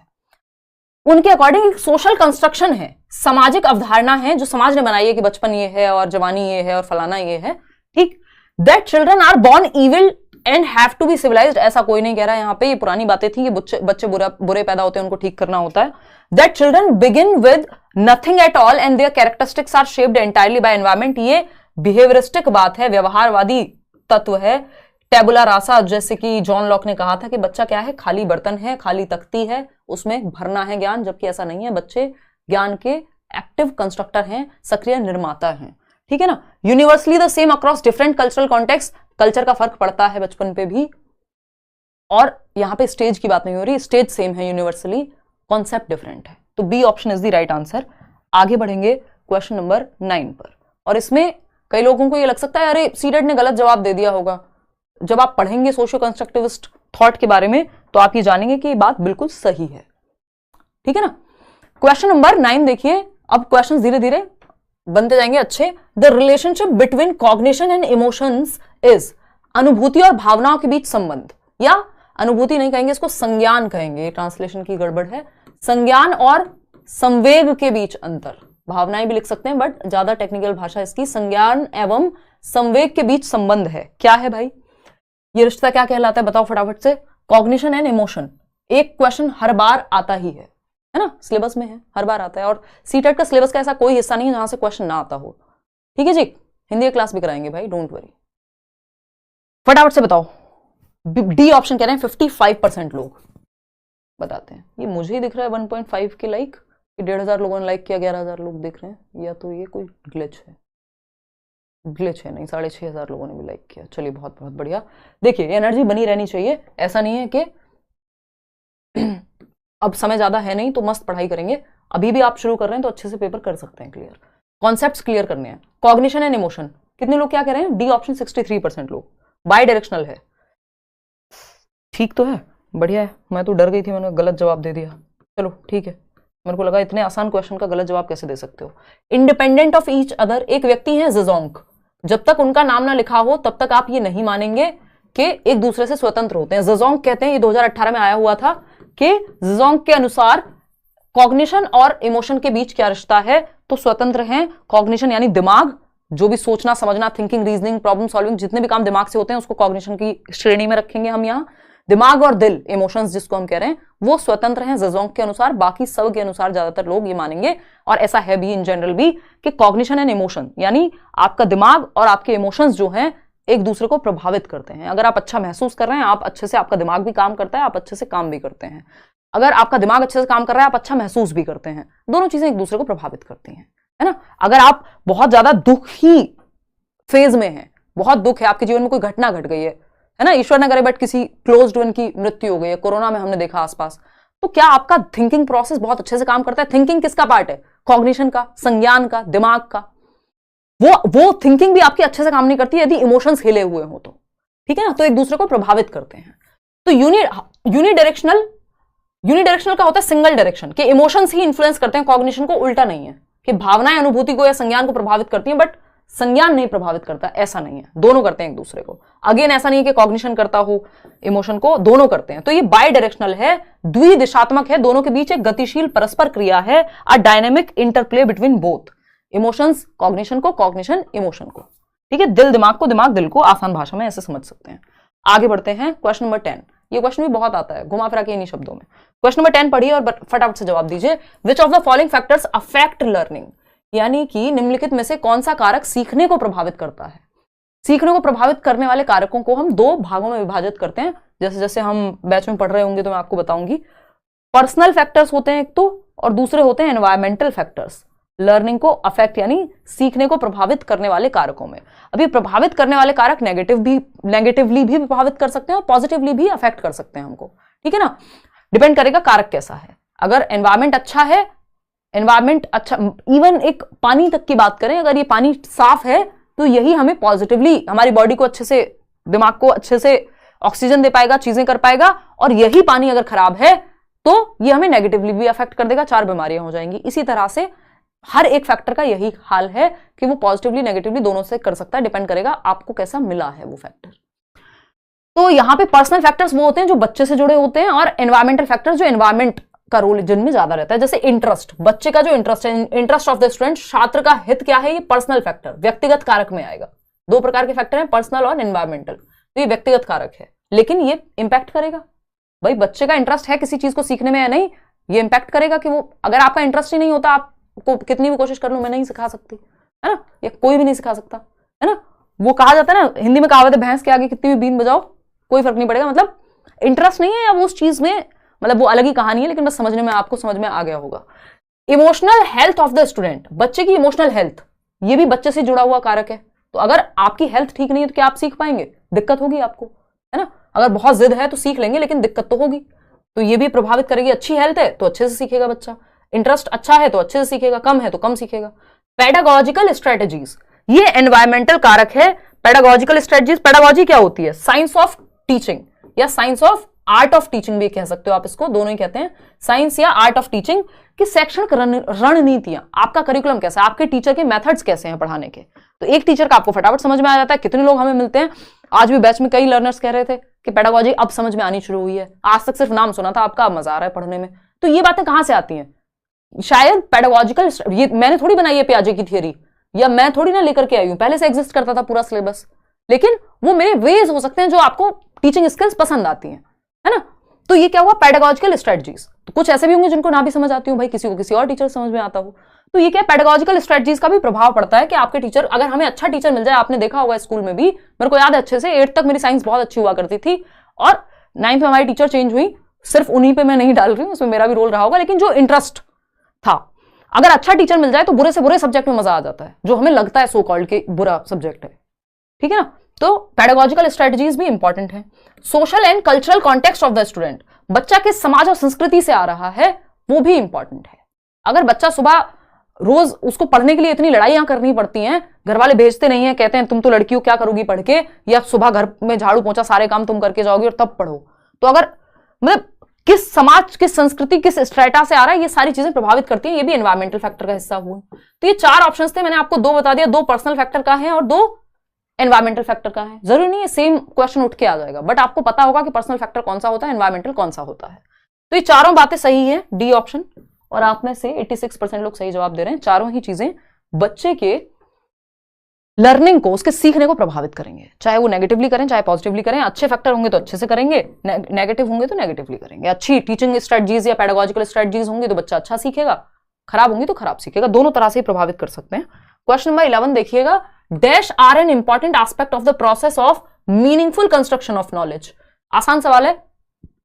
उनके अकॉर्डिंग एक सोशल कंस्ट्रक्शन है, सामाजिक अवधारणा है जो समाज ने बनाई है कि बचपन ये है और जवानी ये है और फलाना ये है, ठीक। That children are born evil and have to be civilised, ऐसा कोई नहीं कह रहा है यहाँ पे, ये पुरानी बातें थी, ये बच्चे बुरे पैदा होते हैं, उनको ठीक करना होता है। That children begin with nothing at all and their characteristics are shaped entirely by environment, ये बिहेवियरिस्टिक बात है, व्यवहारवादी तत्व है। टेबुला रासा, जैसे कि जॉन लॉक ने कहा था कि बच्चा क्या है, खाली बर्तन है, खाली तख्ती है, उसमें भरना है ज्ञान, जबकि ऐसा नहीं है, बच्चे ज्ञान के एक्टिव कंस्ट्रक्टर हैं, सक्रिय निर्माता हैं, ठीक है ना। Universally the same across different cultural context, culture का फर्क पड़ता है बचपन पे भी, और यहां पे स्टेज की बात नहीं हो रही, स्टेज सेम है यूनिवर्सली, कॉन्सेप्ट डिफरेंट है। तो B option is the right answer. आगे बढ़ेंगे क्वेश्चन नंबर 9 पर, और इसमें कई लोगों को ये लग सकता है अरे सीटेट ने गलत जवाब दे दिया होगा। जब आप पढ़ेंगे सोशियो कंस्ट्रक्टिविस्ट थॉट के बारे में, तो आप ये जानेंगे कि ये बात बिल्कुल सही है, ठीक है ना। क्वेश्चन नंबर 9 देखिए, अब क्वेश्चन धीरे धीरे बनते जाएंगे अच्छे। The relationship between cognition and emotions is, अनुभूति और भावनाओं के बीच संबंध, या अनुभूति नहीं कहेंगे, इसको संज्ञान कहेंगे, ट्रांसलेशन की गड़बड़ है, संज्ञान और संवेग के बीच अंतर, भावनाएं भी लिख सकते हैं बट ज्यादा टेक्निकल भाषा इसकी, संज्ञान एवं संवेग के बीच संबंध है। क्या है भाई ये रिश्ता, क्या कहलाता है, बताओ फटाफट से। कॉग्निशन एंड इमोशन, एक क्वेश्चन हर बार आता ही है ना, सिलेबस में है, हर बार आता है, और सीटेट का सिलेबस का ऐसा कोई हिस्सा नहीं है जहां से क्वेश्चन ना आता हो, ठीक है जी। हिंदी क्लास भी कराएंगे भाई, डोंट वरी। फटाफट से बताओ, डी ऑप्शन कह रहे हैं 55% लोग बताते हैं। ये मुझे ही दिख रहा है 1.5 के लाइक, 1,500 लोगों ने लाइक किया, 11,000 लोग देख रहे हैं, या तो ये कोई ग्लिच है, ग्लिच है नहीं, 6,500 लोगों ने भी लाइक किया। चलिए बहुत बहुत बढ़िया। देखिए एनर्जी बनी रहनी चाहिए, ऐसा नहीं है कि अब समय ज्यादा है नहीं तो मस्त पढ़ाई करेंगे, अभी भी आप शुरू कर रहे हैं तो अच्छे से पेपर कर सकते हैं क्लियर, कॉन्सेप्ट्स क्लियर करने हैं। कॉग्निशन एंड इमोशन, कितने लोग क्या कह रहे हैं? डी ऑप्शन 63% लोग। बाई डायरेक्शनल है, ठीक तो है, बढ़िया है। मैं तो डर गई थी, मैंने गलत जवाब दे दिया। चलो ठीक है, मेरे को लगा इतने आसान क्वेश्चन का गलत जवाब कैसे दे सकते हो। इंडिपेंडेंट ऑफ ईच अदर, एक व्यक्ति है ज़ेज़ोंग, जब तक उनका नाम ना लिखा हो तब तक आप ये नहीं मानेंगे कि एक दूसरे से स्वतंत्र होते हैं। ज़ेज़ोंग कहते हैं, ये 2018 में आया हुआ था कि ज़ेज़ोंग के अनुसार कॉग्निशन और इमोशन के बीच क्या रिश्ता है, तो स्वतंत्र हैं। कॉग्निशन यानी दिमाग, जो भी सोचना समझना, थिंकिंग, रीजनिंग, प्रॉब्लम सॉल्विंग, जितने भी काम दिमाग से होते हैं उसको कॉग्निशन की श्रेणी में रखेंगे हम यहाँ। दिमाग और दिल, इमोशंस जिसको हम कह रहे हैं, वो स्वतंत्र हैं ज़ेज़ोंग के अनुसार। बाकी सब के अनुसार ज्यादातर लोग ये मानेंगे, और ऐसा है भी इन जनरल भी, कि कॉग्निशन एंड इमोशन यानी आपका दिमाग और आपके इमोशंस जो हैं एक दूसरे को प्रभावित करते हैं। अगर आप अच्छा महसूस कर रहे हैं, आप अच्छे से, आपका दिमाग भी काम करता है, आप अच्छे से काम भी करते हैं। अगर आपका दिमाग अच्छे से काम कर रहा है, आप अच्छा महसूस भी करते हैं। दोनों चीजें एक दूसरे को प्रभावित करती हैं, है ना। अगर आप बहुत ज्यादा दुखी फेज में हैं, बहुत दुख है, आपके जीवन में कोई घटना घट गई है ना, ईश्वर न करे बट किसी क्लोज्ड वन की मृत्यु हो गई है, कोरोना में हमने देखा आसपास, तो क्या आपका थिंकिंग प्रोसेस बहुत अच्छे से काम करता है? थिंकिंग किसका पार्ट है? कॉग्निशन का, संज्ञान का, दिमाग का। वो थिंकिंग भी आपकी अच्छे से काम नहीं करती यदि इमोशंस हिले हुए हो तो, ठीक है ना। तो एक दूसरे को प्रभावित करते हैं। तो यूनिडायरेक्शनल का होता है सिंगल डायरेक्शन, कि इमोशंस ही इन्फ्लुएंस करते हैं कॉग्निशन को, उल्टा नहीं है कि भावनाएं अनुभूति को या संज्ञान को प्रभावित करती हैं बट संज्ञान नहीं प्रभावित करता, ऐसा नहीं है। दोनों करते हैं एक दूसरे को। अगेन ऐसा नहीं है कि कॉग्निशन करता हो इमोशन को, दोनों करते हैं। तो ये बाई डायरेक्शनल है, द्विदिशात्मक है, दोनों के बीच एक गतिशील परस्पर क्रिया है, a dynamic interplay between both, emotions cognition को, कॉग्निशन इमोशन को, ठीक है। दिल दिमाग को, दिमाग दिल को, आसान भाषा में ऐसे समझ सकते हैं। आगे बढ़ते हैं, क्वेश्चन नंबर 10। ये क्वेश्चन भी बहुत आता है, घुमा फिरा के इन्हीं शब्दों में। क्वेश्चन नंबर 10 पढ़िए और फटाफट से जवाब दीजिए। Which of the following factors affect learning, यानी कि निम्नलिखित में से कौन सा कारक सीखने को प्रभावित करता है। सीखने को प्रभावित करने वाले कारकों को हम दो भागों में विभाजित करते हैं, जैसे जैसे हम बैच में पढ़ रहे होंगे तो मैं आपको बताऊंगी। पर्सनल फैक्टर्स होते हैं एक तो, और दूसरे होते हैं एनवायरमेंटल फैक्टर्स। लर्निंग को अफेक्ट यानी सीखने को प्रभावित करने वाले कारकों में, अभी प्रभावित करने वाले कारक नेगेटिवली भी प्रभावित कर सकते हैं और पॉजिटिवली भी अफेक्ट कर सकते हैं हमको, ठीक है ना। डिपेंड करेगा कारक कैसा है। अगर एनवायरमेंट अच्छा है, इवन एक पानी तक की बात करें, अगर ये पानी साफ है तो यही हमें पॉजिटिवली, हमारी बॉडी को अच्छे से, दिमाग को अच्छे से ऑक्सीजन दे पाएगा, चीजें कर पाएगा। और यही पानी अगर खराब है तो ये हमें नेगेटिवली भी अफेक्ट कर देगा, 4 बीमारियां हो जाएंगी। इसी तरह से हर एक फैक्टर का यही हाल है कि वो पॉजिटिवली नेगेटिवली दोनों से कर सकता है, डिपेंड करेगा आपको कैसा मिला है वो फैक्टर। तो यहां पे पर्सनल फैक्टर्स वो होते हैं जो बच्चे से जुड़े होते हैं, और एनवायरमेंटल फैक्टर्स जो एनवायरमेंट का रोल जिनमें ज्यादा रहता है। जैसे इंटरेस्ट, बच्चे का जो इंटरेस्ट है, इंटरेस्ट ऑफ द स्टूडेंट, छात्र का हित क्या है, ये पर्सनल फैक्टर, व्यक्तिगत कारक में आएगा। 2 प्रकार के फैक्टर हैं, पर्सनल और एनवायरमेंटल। तो ये व्यक्तिगत कारक है, लेकिन ये इंपैक्ट करेगा। भाई बच्चे का इंटरेस्ट है किसी चीज को सीखने में या नहीं, ये इंपैक्ट करेगा कि वो, अगर आपका इंटरेस्ट ही नहीं होता, आपको कितनी भी कोशिश कर लूं मैं नहीं सिखा सकती, है ना, या कोई भी नहीं सिखा सकता, है ना। वो कहा जाता है ना, हिंदी में कहावत है, भैंस के आगे कितनी भी बीन बजाओ कोई फर्क नहीं पड़ेगा। मतलब इंटरेस्ट नहीं है या वो उस चीज में, मतलब वो अलग ही कहानी है, लेकिन बस समझने में, आपको समझ में आ गया होगा। Emotional health of the student, बच्चे की इमोशनल हेल्थ, ये भी बच्चे से जुड़ा हुआ कारक है। तो अगर आपकी हेल्थ ठीक नहीं है तो क्या आप सीख पाएंगे? दिक्कत होगी आपको, है ना। अगर बहुत जिद है तो सीख लेंगे, लेकिन दिक्कत तो होगी, तो ये भी प्रभावित करेगी। अच्छी हेल्थ है तो अच्छे से सीखेगा बच्चा, इंटरेस्ट अच्छा है तो अच्छे से सीखेगा, कम है तो कम सीखेगा। पेडागोजिकल स्ट्रेटेजीज, ये एनवायरमेंटल कारक है। पेडागोजिकल स्ट्रेटेजीज, पेडागोजी क्या होती है? साइंस ऑफ टीचिंग या science of art of teaching भी कह सकते हो आप इसको, दोनों ही कहते हैं, साइंस या आर्ट ऑफ टीचिंग की शैक्षणिक रणनीतियां, आपका करिकुलम कैसा है, आपके टीचर के मेथड्स कैसे हैं पढ़ाने के। तो एक टीचर का आपको फटाफट समझ में आ जाता है। कितने लोग हमें मिलते हैं, आज भी बैच में कई लर्नर्स कह रहे थे कि पेडागोजी अब समझ में आनी शुरू हुई है, आज तक सिर्फ नाम सुना था, आपका अब मजा आ रहा है पढ़ने में। तो ये बातें कहां से आती हैं? शायद पेडागोजिकल, ये मैंने थोड़ी बनाई है पियाजे की थियरी, या मैं थोड़ी ना लेकर के आई हूं, पहले से एग्जिस्ट करता था पूरा सिलेबस, लेकिन वो मेरे वेज हो सकते हैं जो आपको टीचिंग स्किल्स पसंद आती हैं, है ना। तो ये क्या हुआ? Pedagogical strategies. तो कुछ ऐसे भी होंगे जिनको ना भी समझ आती हो, भाई किसी को किसी और टीचर समझ में आता हो। तो ये क्या, पेडागोजिकल स्ट्रेटजीज का भी प्रभाव पड़ता है कि आपके टीचर, अगर हमें अच्छा टीचर मिल जाए, आपने देखा होगा स्कूल में भी, मेरे को याद है अच्छे से, 8th तक मेरी साइंस बहुत अच्छी हुआ करती थी, और 9th में हमारी टीचर चेंज हुई, सिर्फ उन्हीं पे मैं नहीं डाल रही हूँ, उसमें मेरा भी रोल रहा होगा, लेकिन जो इंटरेस्ट था, अगर अच्छा टीचर मिल जाए तो बुरे से बुरे सब्जेक्ट में मजा आ जाता है, जो हमें लगता है सो कॉल्ड के बुरा सब्जेक्ट है, ठीक है ना। तो पेडागोजिकल स्ट्रेटजीज भी इंपॉर्टेंट है। Social and cultural context of the student, बच्चा किस समाज और संस्कृति से आ रहा है वो भी इंपॉर्टेंट है। अगर बच्चा सुबह रोज उसको पढ़ने के लिए इतनी लड़ाइयां करनी पड़ती हैं, घर वाले भेजते नहीं है, कहते हैं तुम तो लड़की हो क्या करोगी पढ़ के, या सुबह घर में झाड़ू पोंछा सारे काम तुम करके जाओगी और तब पढ़ो, तो अगर मतलब किस समाज, किस संस्कृति, किस स्ट्रेटा से आ रहा है, ये सारी चीजें प्रभावित करती हैं, ये भी एनवायरमेंटल फैक्टर का हिस्सा हुआ। तो ये 4 ऑप्शंस थे, मैंने आपको 2 बता दिया, 2 पर्सनल फैक्टर का है और 2 एनवायरमेंटल फैक्टर का है। जरूरी नहीं है सेम क्वेश्चन उठ के आ जाएगा, बट आपको पता होगा कि पर्सनल फैक्टर कौन सा होता है, एनवायरमेंटल कौन सा होता है। तो ये चारों बातें सही है, डी ऑप्शन, और आप में से 86% लोग सही जवाब दे रहे हैं। चारों ही चीजें बच्चे के लर्निंग को, उसके सीखने को प्रभावित करेंगे, चाहे वो नेगेटिवली करें चाहे पॉजिटिवली करें। अच्छे फैक्टर होंगे तो अच्छे से करेंगे, नेगेटिव होंगे तो नेगेटिवली करेंगे। अच्छी टीचिंग स्ट्रेटजीज या पेडागोजिकल स्ट्रेटजीज होंगी तो बच्चा अच्छा सीखेगा, खराब होंगी तो खराब सीखेगा, दोनों तरह से प्रभावित कर सकते हैं। क्वेश्चन नंबर 11 देखिएगा, dash are an important aspect of the process of meaningful construction of knowledge. आसान सवाल है,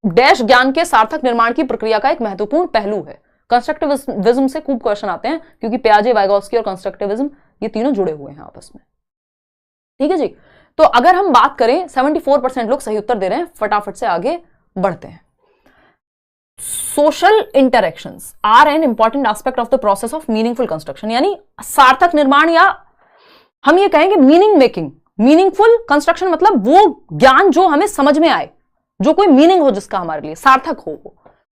डैश ज्ञान के सार्थक निर्माण की प्रक्रिया का एक महत्वपूर्ण पहलू है। कंस्ट्रक्टिविज्म से खूब क्वेश्चन आते हैं, क्योंकि पियाजे, वाइगोत्स्की और कंस्ट्रक्टिविज्म ये तीनों जुड़े हुए हैं आपस में, ठीक है जी। तो अगर हम बात करें, 74% लोग सही उत्तर दे रहे हैं, फटाफट से आगे बढ़ते हैं। Social interactions are an important aspect of the process of meaningful construction, यानी सार्थक निर्माण, या हम ये कहेंगे मीनिंग मेकिंग। मीनिंगफुल कंस्ट्रक्शन मतलब वो ज्ञान जो हमें समझ में आए, जो कोई मीनिंग हो, जिसका हमारे लिए सार्थक हो,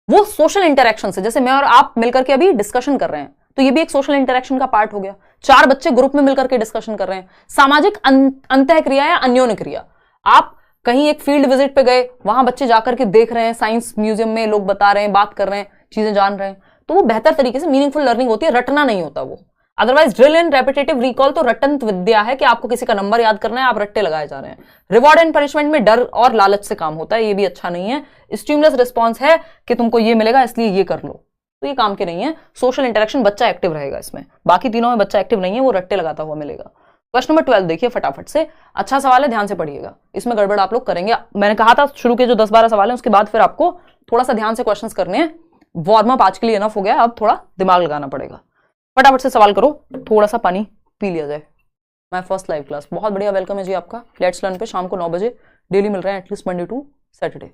वो सोशल इंटरेक्शन से। जैसे मैं और आप मिलकर के अभी डिस्कशन कर रहे हैं, तो ये भी एक सोशल इंटरेक्शन का पार्ट हो गया। 4 बच्चे ग्रुप में मिलकर के डिस्कशन कर रहे हैं, सामाजिक अंतःक्रिया या अन्योन्य क्रिया। आप कहीं एक फील्ड विजिट पे गए, वहां बच्चे जाकर के देख रहे हैं, साइंस म्यूजियम में लोग बता रहे हैं, बात कर रहे हैं, चीजें जान रहे हैं, तो वो बेहतर तरीके से मीनिंगफुल लर्निंग होती है, रटना नहीं होता वो। Otherwise drill and repetitive recall तो रटन विद्या है कि आपको किसी का नंबर याद करना है, आप रट्टे लगाए जा रहे हैं। रिवॉर्ड एंड पनिशमेंट में डर और लालच से काम होता है, ये भी अच्छा नहीं है। स्टिमुलस रिस्पॉन्स है कि तुमको ये मिलेगा इसलिए ये कर लो, तो ये काम के नहीं है। सोशल इंटरेक्शन, बच्चा एक्टिव रहेगा इसमें, बाकी तीनों में बच्चा एक्टिव नहीं है, वो रट्टे लगाता हुआ मिलेगा। क्वेश्चन नंबर 12 देखिए फटाफट से, अच्छा सवाल है, ध्यान से पढ़िएगा, इसमें गड़बड़ आप लोग करेंगे। मैंने कहा था शुरू के जो 10-12 सवाल हैं उसके बाद फिर आपको थोड़ा सा ध्यान से क्वेश्चंस करने हैं। वार्म अप आज के लिए इनफ हो गया, अब थोड़ा दिमाग लगाना पड़ेगा। फटाफट से सवाल करो, थोड़ा सा पानी पी लिया जाए। माय फर्स्ट लाइव क्लास, बहुत बढ़िया वेलकम है जी आपका। लेट्स लर्न पे शाम को 9 बजे डेली मिल रहे हैं, एटलीस्ट मंडे टू सैटरडे।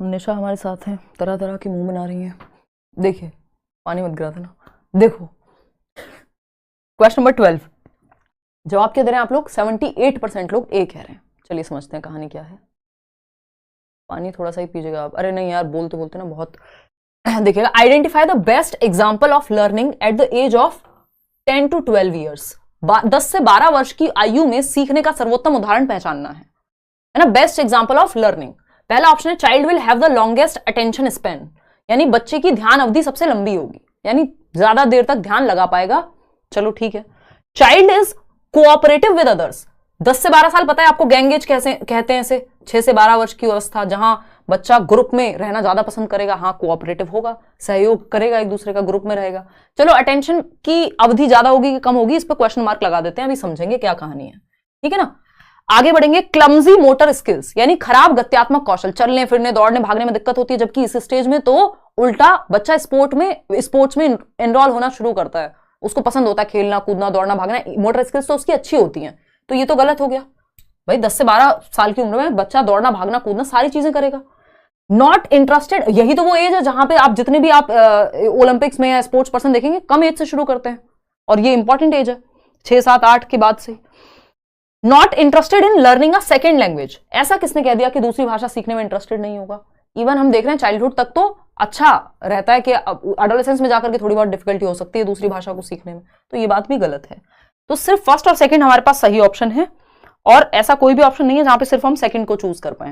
निशा हमारे साथ हैं, तरह तरह की मुंह बना रही हैं। देखिए पानी मत गिरा था ना, देखो। क्वेश्चन नंबर 12, जवाब क्या दे रहे हैं आप लोग? 78% लोग ए कह रहे हैं। चलिए समझते हैं कहानी क्या है। पानी थोड़ा सा ही पीजिएगा आप। अरे नहीं यार, बोलते बोलते ना बहुत। देखिएगा, identify the best example of learning at the age of 10 to 12 years. 10 से 12 वर्ष की आयु में सीखने का सर्वोत्तम उदाहरण पहचानना है ना। बेस्ट एग्जाम्पल ऑफ लर्निंग, पहला ऑप्शन है child will have the longest attention span, यानी बच्चे की ध्यान अवधि सबसे लंबी होगी, यानी ज्यादा देर तक ध्यान लगा पाएगा। चलो ठीक है। Child is cooperative with others, 10 से 12 साल पता है आपको गैंगेज कैसे कहते हैं इसे। 6 से 12 वर्ष की अवस्था, जहां बच्चा ग्रुप में रहना ज्यादा पसंद करेगा, हाँ कोऑपरेटिव होगा, सहयोग करेगा, एक दूसरे का ग्रुप में रहेगा। चलो अटेंशन की अवधि ज्यादा होगी कि कम होगी, इस पर क्वेश्चन मार्क लगा देते हैं, अभी समझेंगे क्या कहानी है, ठीक है ना। आगे बढ़ेंगे, क्लमजी मोटर स्किल्स, यानी खराब गत्यात्मक कौशल, चलने फिरने दौड़ने भागने में दिक्कत होती है, जबकि इस स्टेज में तो उल्टा बच्चा स्पोर्ट्स में एनरोल होना शुरू करता है, उसको पसंद होता है खेलना कूदना दौड़ना भागना, मोटर स्किल्स तो उसकी अच्छी होती हैं। तो ये तो गलत हो गया भाई, 10 से 12 साल की उम्र में बच्चा दौड़ना भागना कूदना सारी चीजें करेगा। नॉट इंटरेस्टेड, यही तो वो एज है जहां पे आप जितने भी आप ओलंपिक्स में या स्पोर्ट्स पर्सन देखेंगे कम एज से शुरू करते हैं, और ये इंपॉर्टेंट एज है 6, 7, 8 के बाद से। Not interested in learning a second language, ऐसा किसने कह दिया कि दूसरी भाषा सीखने में इंटरेस्टेड नहीं होगा। इवन हम देख रहे हैं चाइल्डहुड तक तो अच्छा रहता है कि एडोलेसेंस में जाकर के थोड़ी बहुत डिफिकल्टी हो सकती है दूसरी भाषा को सीखने में, तो ये बात भी गलत है। तो सिर्फ फर्स्ट और सेकंड हमारे पास सही ऑप्शन है, और ऐसा कोई भी ऑप्शन नहीं है जहां पे सिर्फ हम सेकंड को चूज कर पाए,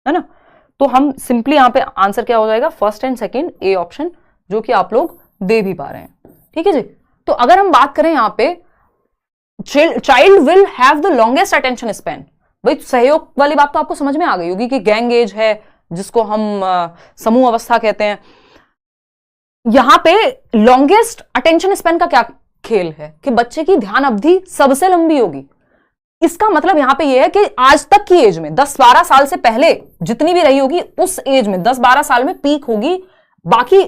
है ना। तो हम सिंपली यहां पे आंसर क्या हो जाएगा, first and second, A option, जो कि आप लोग दे भी पा रहे हैं, ठीक है जी। तो अगर हम बात करें यहां पे child will have the longest attention span, भाई सहयोग वाली बात तो आपको समझ में आ गई होगी कि गैंग एज है, जिसको हम समूह अवस्था कहते हैं, यहां पे लॉन्गेस्ट अटेंशन स्पैन का क्या खेल है कि बच्चे की ध्यान अवधि सबसे लंबी होगी। इसका मतलब यहां पे ये है कि आज तक की एज में 10-12 साल से पहले जितनी भी रही होगी उस एज में 10-12 साल में पीक होगी। बाकी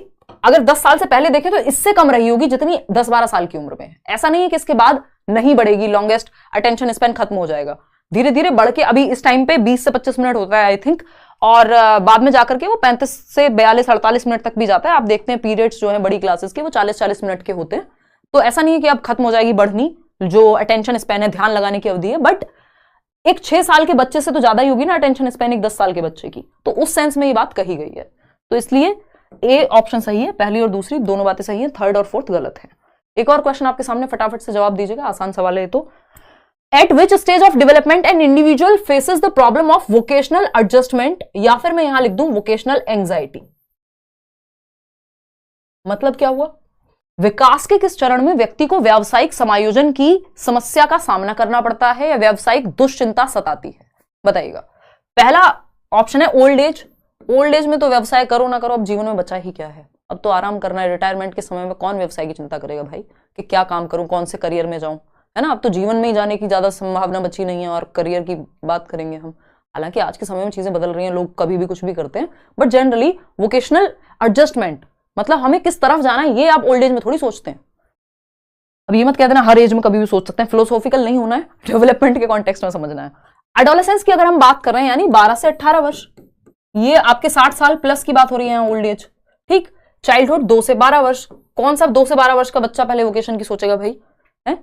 अगर 10 साल से पहले देखें तो इससे कम रही होगी जितनी 10-12 साल की उम्र में है। ऐसा नहीं है कि इसके बाद नहीं बढ़ेगी, लॉन्गेस्ट अटेंशन स्पैन खत्म हो जाएगा, धीरे धीरे बढ़ के अभी इस टाइम पे 20 से 25 मिनट होता है आई थिंक, और बाद में जाकर के वो 35 से 42-48 मिनट तक भी जाता है। आप देखते हैं पीरियड्स जो है बड़ी क्लासेस के वो 40-40 मिनट के होते हैं। तो ऐसा नहीं है कि अब खत्म हो जाएगी बढ़नी जो अटेंशन स्पैन है, ध्यान लगाने की अवधि है, बट एक 6 साल के बच्चे से तो ज्यादा ही होगी ना अटेंशन स्पैन एक 10 साल के बच्चे की, तो उस सेंस में ये बात कही गई है। तो इसलिए ए ऑप्शन सही है, पहली और दूसरी दोनों बातें सही है, थर्ड और फोर्थ गलत है। एक और क्वेश्चन आपके सामने, फटाफट से जवाब दीजिएगा, आसान सवाल है तो। Eight which stage of development an individual faces the problem of vocational adjustment, या फिर मैं यहां लिख दूं वोकेशनल एंग्जाइटी। मतलब क्या हुआ, विकास के किस चरण में व्यक्ति को व्यावसायिक समायोजन की समस्या का सामना करना पड़ता है या व्यावसायिक दुश्चिंता सताती है, बताइएगा। पहला ऑप्शन है ओल्ड एज। ओल्ड एज में तो व्यवसाय करो ना करो, अब जीवन में बचा ही क्या है, अब तो आराम करना है। रिटायरमेंट के समय में कौन व्यवसाय की चिंता करेगा भाई कि क्या काम करूं, कौन से करियर में जाऊं, है ना। अब तो जीवन में ही जाने की ज्यादा संभावना बची नहीं है और करियर की बात करेंगे हम। हालांकि आज के समय में चीजें बदल रही हैं, लोग कभी भी कुछ भी करते हैं, बट जनरली वोकेशनल एडजस्टमेंट मतलब हमें किस तरफ जाना है ये आप ओल्ड एज में थोड़ी सोचते हैं। अब ये मत कह देना हर एज में कभी भी सोच सकते हैं, फिलोसॉफिकल नहीं होना है, डेवलपमेंट के कॉन्टेक्स्ट में समझना है। एडोलेसेंस की अगर हम बात कर रहे हैं यानी 12 से 18 वर्ष, ये आपके 60 साल प्लस की बात हो रही है ओल्ड एज, ठीक। चाइल्डहुड 2 से 12 वर्ष, कौन सा 2 से 12 वर्ष का बच्चा पहले वोकेशन की सोचेगा भाई, है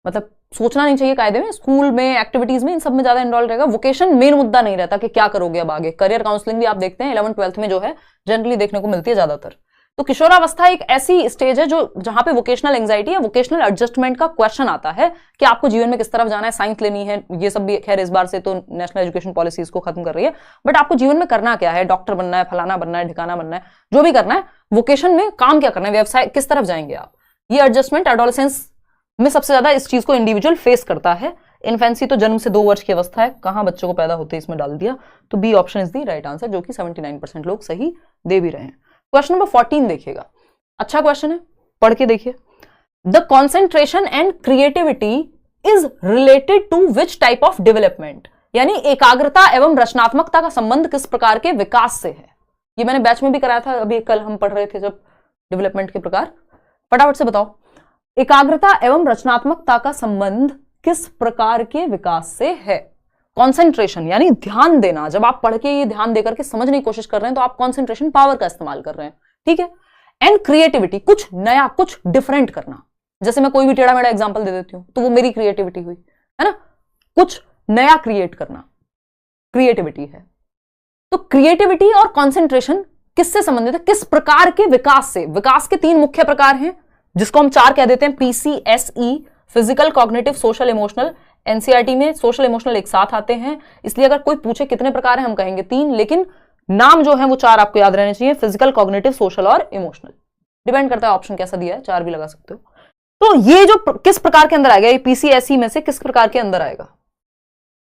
मतलब सोचना नहीं चाहिए कायदे में, स्कूल में एक्टिविटीज में इन सब में ज्यादा इन्वॉल्व रहेगा। वोकेशन मेन मुद्दा नहीं रहता कि क्या करोगे अब आगे। करियर काउंसलिंग भी आप देखते हैं 11th-12th में जो है जनरली देखने को मिलती है ज्यादातर। तो किशोरावस्था एक ऐसी स्टेज है जो जहां पे वोकेशनल एंग्जाइटी या वोकेशनल एडजस्टमेंट का क्वेश्चन आता है कि आपको जीवन में किस तरफ जाना है, साइंस लेनी है, ये सब भी खैर इस बार से तो नेशनल एजुकेशन पॉलिसीज को खत्म कर रही है, बट आपको जीवन में करना क्या है, डॉक्टर बनना है, फलाना बनना है, ठिकाना बनना है, जो भी करना है, वोकेशन में काम क्या करना है, व्यवसाय किस तरफ जाएंगे आप। ये एडजस्टमेंट एडोलेसेंस में सबसे ज्यादा इस चीज को इंडिविजुअल फेस करता है। इन्फेंसी तो जन्म से 2 वर्ष की अवस्था है, कहां बच्चों को पैदा होते इसमें डाल दिया, तो B option is the right answer, जो कि 79% लोग सही दे भी रहे हैं। क्वेश्चन नंबर 14 देखिएगा, अच्छा क्वेश्चन है, पढ़ के देखिए। The concentration and creativity is related to which type of development, यानी एकाग्रता एवं रचनात्मकता का संबंध किस प्रकार के विकास से है। ये मैंने बैच में भी कराया था, अभी कल हम पढ़ रहे थे जब डेवलपमेंट के प्रकार। फटाफट से बताओ, एकाग्रता एवं रचनात्मकता का संबंध किस प्रकार के विकास से है। कॉन्सेंट्रेशन यानी ध्यान देना, जब आप पढ़ के ये ध्यान देकर के समझने की कोशिश कर रहे हैं तो आप कॉन्सेंट्रेशन पावर का इस्तेमाल कर रहे हैं, ठीक है। एंड क्रिएटिविटी, कुछ नया कुछ डिफरेंट करना, जैसे मैं कोई भी टेढ़ा मेढ़ा एग्जांपल दे देती हूं तो वो मेरी क्रिएटिविटी हुई, है ना। कुछ नया क्रिएट करना क्रिएटिविटी है। तो क्रिएटिविटी और कॉन्सेंट्रेशन किससे संबंधित है, किस प्रकार के विकास से। विकास के 3 मुख्य प्रकार हैं जिसको हम 4 कह देते हैं, PCSE, physical, cognitive, social, emotional. NCERT में सोशल इमोशनल एक साथ आते हैं, इसलिए अगर कोई पूछे कितने प्रकार हैं हम कहेंगे 3, लेकिन नाम जो है वो 4 आपको याद रहने चाहिए, फिजिकल, कॉग्निटिव, सोशल और इमोशनल। डिपेंड करता है ऑप्शन कैसा दिया है, 4 भी लगा सकते हो। तो ये जो किस प्रकार के अंदर आएगा, ये PCSE में से किस प्रकार के अंदर आएगा।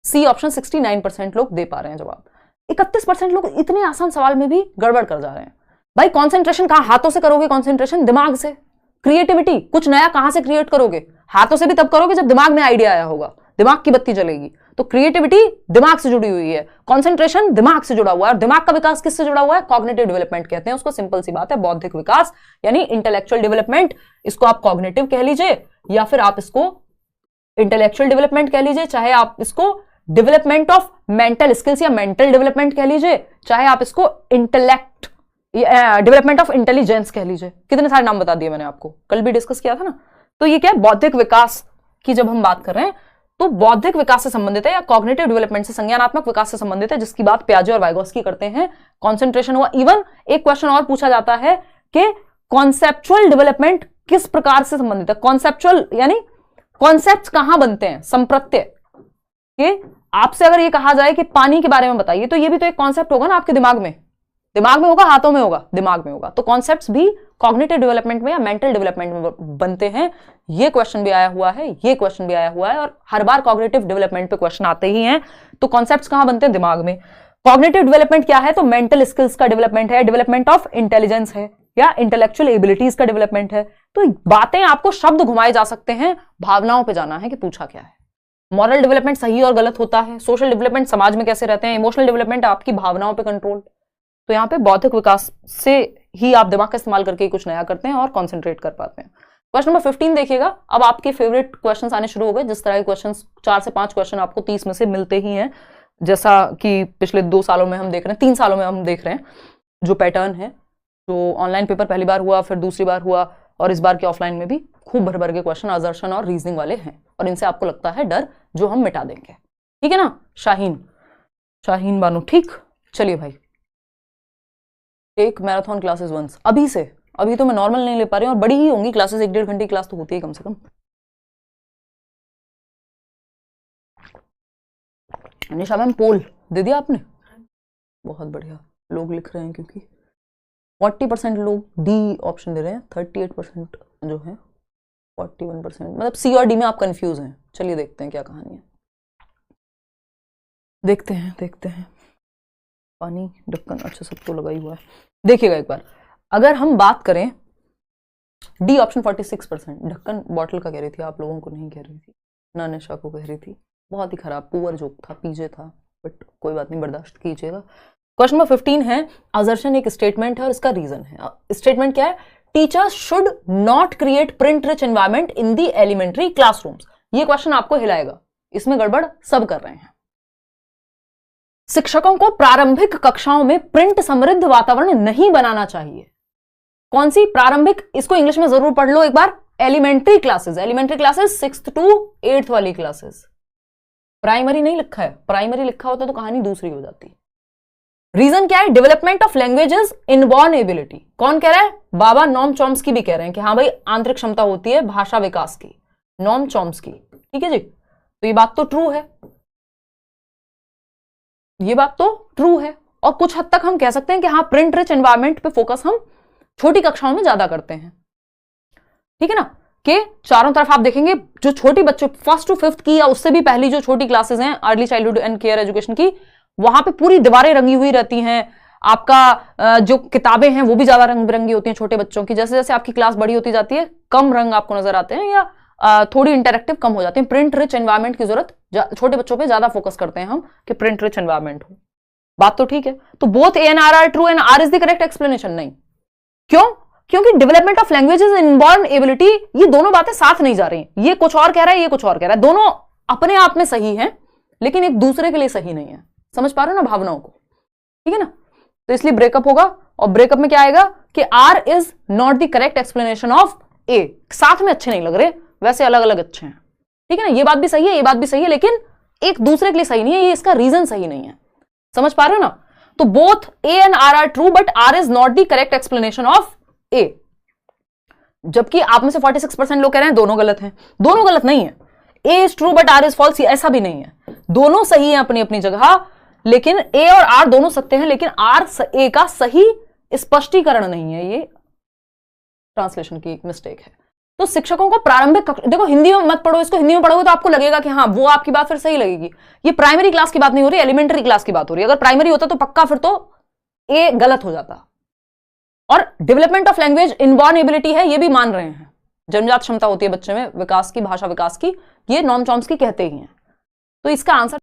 सी ऑप्शन 69% लोग दे पा रहे हैं जवाब। 31% लोग इतने आसान सवाल में भी गड़बड़ कर जा रहे हैं। भाई कॉन्सेंट्रेशन कहां, हाथों से करोगे कॉन्सेंट्रेशन, दिमाग से। क्रिएटिविटी, कुछ नया कहां से क्रिएट करोगे, हाथों से भी तब करोगे जब दिमाग में आइडिया आया होगा, दिमाग की बत्ती जलेगी। तो क्रिएटिविटी दिमाग से जुड़ी हुई है, कॉन्सेंट्रेशन दिमाग से जुड़ा हुआ है, और दिमाग का विकास किससे जुड़ा हुआ है, कॉग्निटिव डेवलपमेंट कहते हैं उसको। सिंपल सी बात है, बौद्धिक विकास यानी इंटेलेक्चुअल डेवलपमेंट, इसको आप कॉग्निटिव कह लीजिए या फिर आप इसको इंटेलेक्चुअल डेवलपमेंट कह लीजिए, चाहे आप इसको डेवलपमेंट ऑफ मेंटल स्किल्स या मेंटल डेवलपमेंट कह लीजिए, चाहे आप इसको इंटेलेक्ट डेवलपमेंट ऑफ इंटेलिजेंस कह लीजिए। कितने सारे नाम बता दिए मैंने आपको, कल भी डिस्कस किया था ना। तो ये क्या है, बौद्धिक विकास की जब हम बात कर रहे हैं तो बौद्धिक विकास से संबंधित है या कॉग्निटिव डेवलपमेंट से, संज्ञानात्मक विकास से संबंधित है, जिसकी बात पियाजे और वाइगोस्की करते हैं। कॉन्सेंट्रेशन हुआ। इवन एक क्वेश्चन और पूछा जाता है कि कॉन्सेप्चुअल डेवलपमेंट किस प्रकार से संबंधित है। कॉन्सेप्चुअल यानी कॉन्सेप्ट्स कहां बनते हैं, संप्रत्यय के। आपसे अगर ये कहा जाए कि पानी के बारे में बताइए, तो ये भी तो एक कॉन्सेप्ट होगा ना आपके दिमाग में। दिमाग में होगा, हाथों में होगा, दिमाग में होगा। तो कॉन्सेप्ट्स भी कॉग्निटिव डेवलपमेंट में या मेंटल डेवलपमेंट में बनते हैं। ये क्वेश्चन भी आया हुआ है, ये क्वेश्चन भी आया हुआ है, और हर बार कॉग्निटिव डेवलपमेंट पे क्वेश्चन आते ही हैं। तो कॉन्सेप्ट्स कहां बनते हैं, दिमाग में। कॉग्निटिव डेवलपमेंट क्या है? तो मेंटल स्किल्स का डेवलपमेंट है, डेवलपमेंट ऑफ इंटेलिजेंस है, या इंटेलेक्चुअल एबिलिटीज का डेवलपमेंट है। तो बातें आपको शब्द घुमाए जा सकते हैं, भावनाओं पे जाना है कि पूछा क्या है। मॉरल डेवलपमेंट सही और गलत होता है, सोशल डेवलपमेंट समाज में कैसे रहते हैं, इमोशनल डेवलपमेंट आपकी भावनाओं पे कंट्रोल। तो यहाँ पे बौद्धिक विकास से ही आप दिमाग का इस्तेमाल करके कुछ नया करते हैं और कॉन्सेंट्रेट कर पाते हैं। क्वेश्चन नंबर 15 देखिएगा। अब आपके फेवरेट क्वेश्चन आने शुरू हो गए। जिस तरह के क्वेश्चन 4 से 5 क्वेश्चन आपको 30 में से मिलते ही हैं, जैसा कि पिछले 2 सालों में हम देख रहे हैं, 3 सालों में हम देख रहे हैं जो पैटर्न है। जो ऑनलाइन पेपर पहली बार हुआ, फिर दूसरी बार हुआ, और इस बार के ऑफलाइन में भी खूब भर भर के क्वेश्चन असर्शन और रीजनिंग वाले हैं, और इनसे आपको लगता है डर, जो हम मिटा देंगे। ठीक है ना शाहीन बानो? ठीक, चलिए भाई। एक मैराथन क्लासेस वंस अभी से, अभी तो मैं नॉर्मल नहीं ले पा रही हूँ, और बड़ी ही होंगी क्लासेस, 1-1.5 घंटे क्लास तो होती है कम से कम। निशा मैम पोल दे दिया आपने? बहुत बढ़िया, लोग लिख रहे हैं क्योंकि 40% लोग डी ऑप्शन दे रहे हैं, 38% जो है 41%, मतलब सी और डी में आप कंफ्यूज हैं। चलिए देखते हैं क्या कहानी है, देखते हैं। पानी ढक्कन, अच्छा सब तो लगा ही हुआ है। देखिएगा एक बार, अगर हम बात करें डी ऑप्शन 46%, ढक्कन बॉटल का कह रही थी, आप लोगों को नहीं कह रही थी, ना निशा को कह रही थी। बहुत ही खराब पुअर जोक था, पीजे था, बट कोई बात नहीं, बर्दाश्त कीजिएगा। क्वेश्चन नंबर 15 है, असर्शन एक स्टेटमेंट है और इसका रीजन है। स्टेटमेंट क्या है? Teachers should not create print rich environment in the elementary classrooms. ये क्वेश्चन आपको हिलाएगा, इसमें गड़बड़ सब कर रहे हैं। शिक्षकों को प्रारंभिक कक्षाओं में प्रिंट समृद्ध वातावरण नहीं बनाना चाहिए। कौन सी प्रारंभिक? इसको इंग्लिश में जरूर पढ़ लो एक बार। Elementary classes 6th to 8th वाली क्लासेस। प्राइमरी नहीं लिखा है, प्राइमरी लिखा होता तो कहानी दूसरी हो जाती। रीजन क्या है? Development of languages inborn ability. कौन कह रहा है? बाबा नॉम चॉम्स्की भी कह रहे हैं कि हाँ भाई, आंतरिक क्षमता होती है भाषा विकास की, नॉम चॉम्स्की। ठीक है जी, तो ये बात तो ट्रू है, ये बात तो ट्रू है। और कुछ हद तक हम कह सकते हैं कि हाँ, प्रिंट रिच एनवायरमेंट पे फोकस हम छोटी कक्षाओं में ज्यादा करते हैं। ठीक है ना, कि चारों तरफ आप देखेंगे जो छोटी बच्चों 1st to 5th की या उससे भी पहली जो छोटी क्लासेस हैं early childhood and care education की, वहां पे पूरी दीवारें रंगी हुई रहती हैं। आपका जो किताबें हैं वो भी ज्यादा रंग बिरंगी होती हैं छोटे बच्चों की। जैसे जैसे आपकी क्लास बड़ी होती जाती है, कम रंग आपको नजर आते हैं, या थोड़ी इंटरेक्टिव कम हो जाते हैं। प्रिंट रिच एनवायरमेंट की जरूरत छोटे बच्चों पे ज्यादा फोकस करते हैं हम कि प्रिंट रिच एनवायरमेंट हो। बात तो ठीक है। तो both A and R are true and R is the correct explanation? नहीं। क्यों? क्योंकि development of languages inborn ability, ये दोनों बातें साथ नहीं जा रही। ये कुछ और कह रहा है, ये कुछ और कह रहा है। दोनों अपने आप में सही है, लेकिन एक दूसरे के लिए सही नहीं है। समझ पा रहे हो ना भावनाओं को? ठीक है ना, तो इसलिए ब्रेकअप होगा। और ब्रेकअप में क्या आएगा कि R is not the correct explanation of A. साथ में अच्छे नहीं लग रहे, वैसे अलग अलग अच्छे हैं। ठीक है ना, ये बात भी सही है, ये बात भी सही है, लेकिन एक दूसरे के लिए सही नहीं है। ये इसका रीजन सही नहीं है। समझ पा रहे हो ना? तो both A and R are true, but R is not the correct explanation of A. जबकि आप में से 46% लोग कह रहे हैं दोनों गलत हैं। दोनों गलत नहीं है। A is true but R is false, ऐसा भी नहीं है। दोनों सही है अपनी अपनी जगह, लेकिन ए और आर दोनों सत्य हैं, लेकिन आर ए का सही स्पष्टीकरण नहीं है। ये ट्रांसलेशन की एक मिस्टेक है। तो शिक्षकों को प्रारंभिक देखो, हिंदी में मत पढ़ो इसको। हिंदी में पढ़ोगे तो आपको लगेगा कि हाँ, वो आपकी बात फिर सही लगेगी। ये प्राइमरी क्लास की बात नहीं हो रही, एलिमेंट्री क्लास की बात हो रही है। अगर प्राइमरी होता तो पक्का फिर तो ए गलत हो जाता। और development of language inborn ability है, ये भी मान रहे हैं। जन्मजात क्षमता होती है बच्चे में विकास की, भाषा विकास की, ये नॉम चॉम्स्की कहते ही हैं। तो इसका आंसर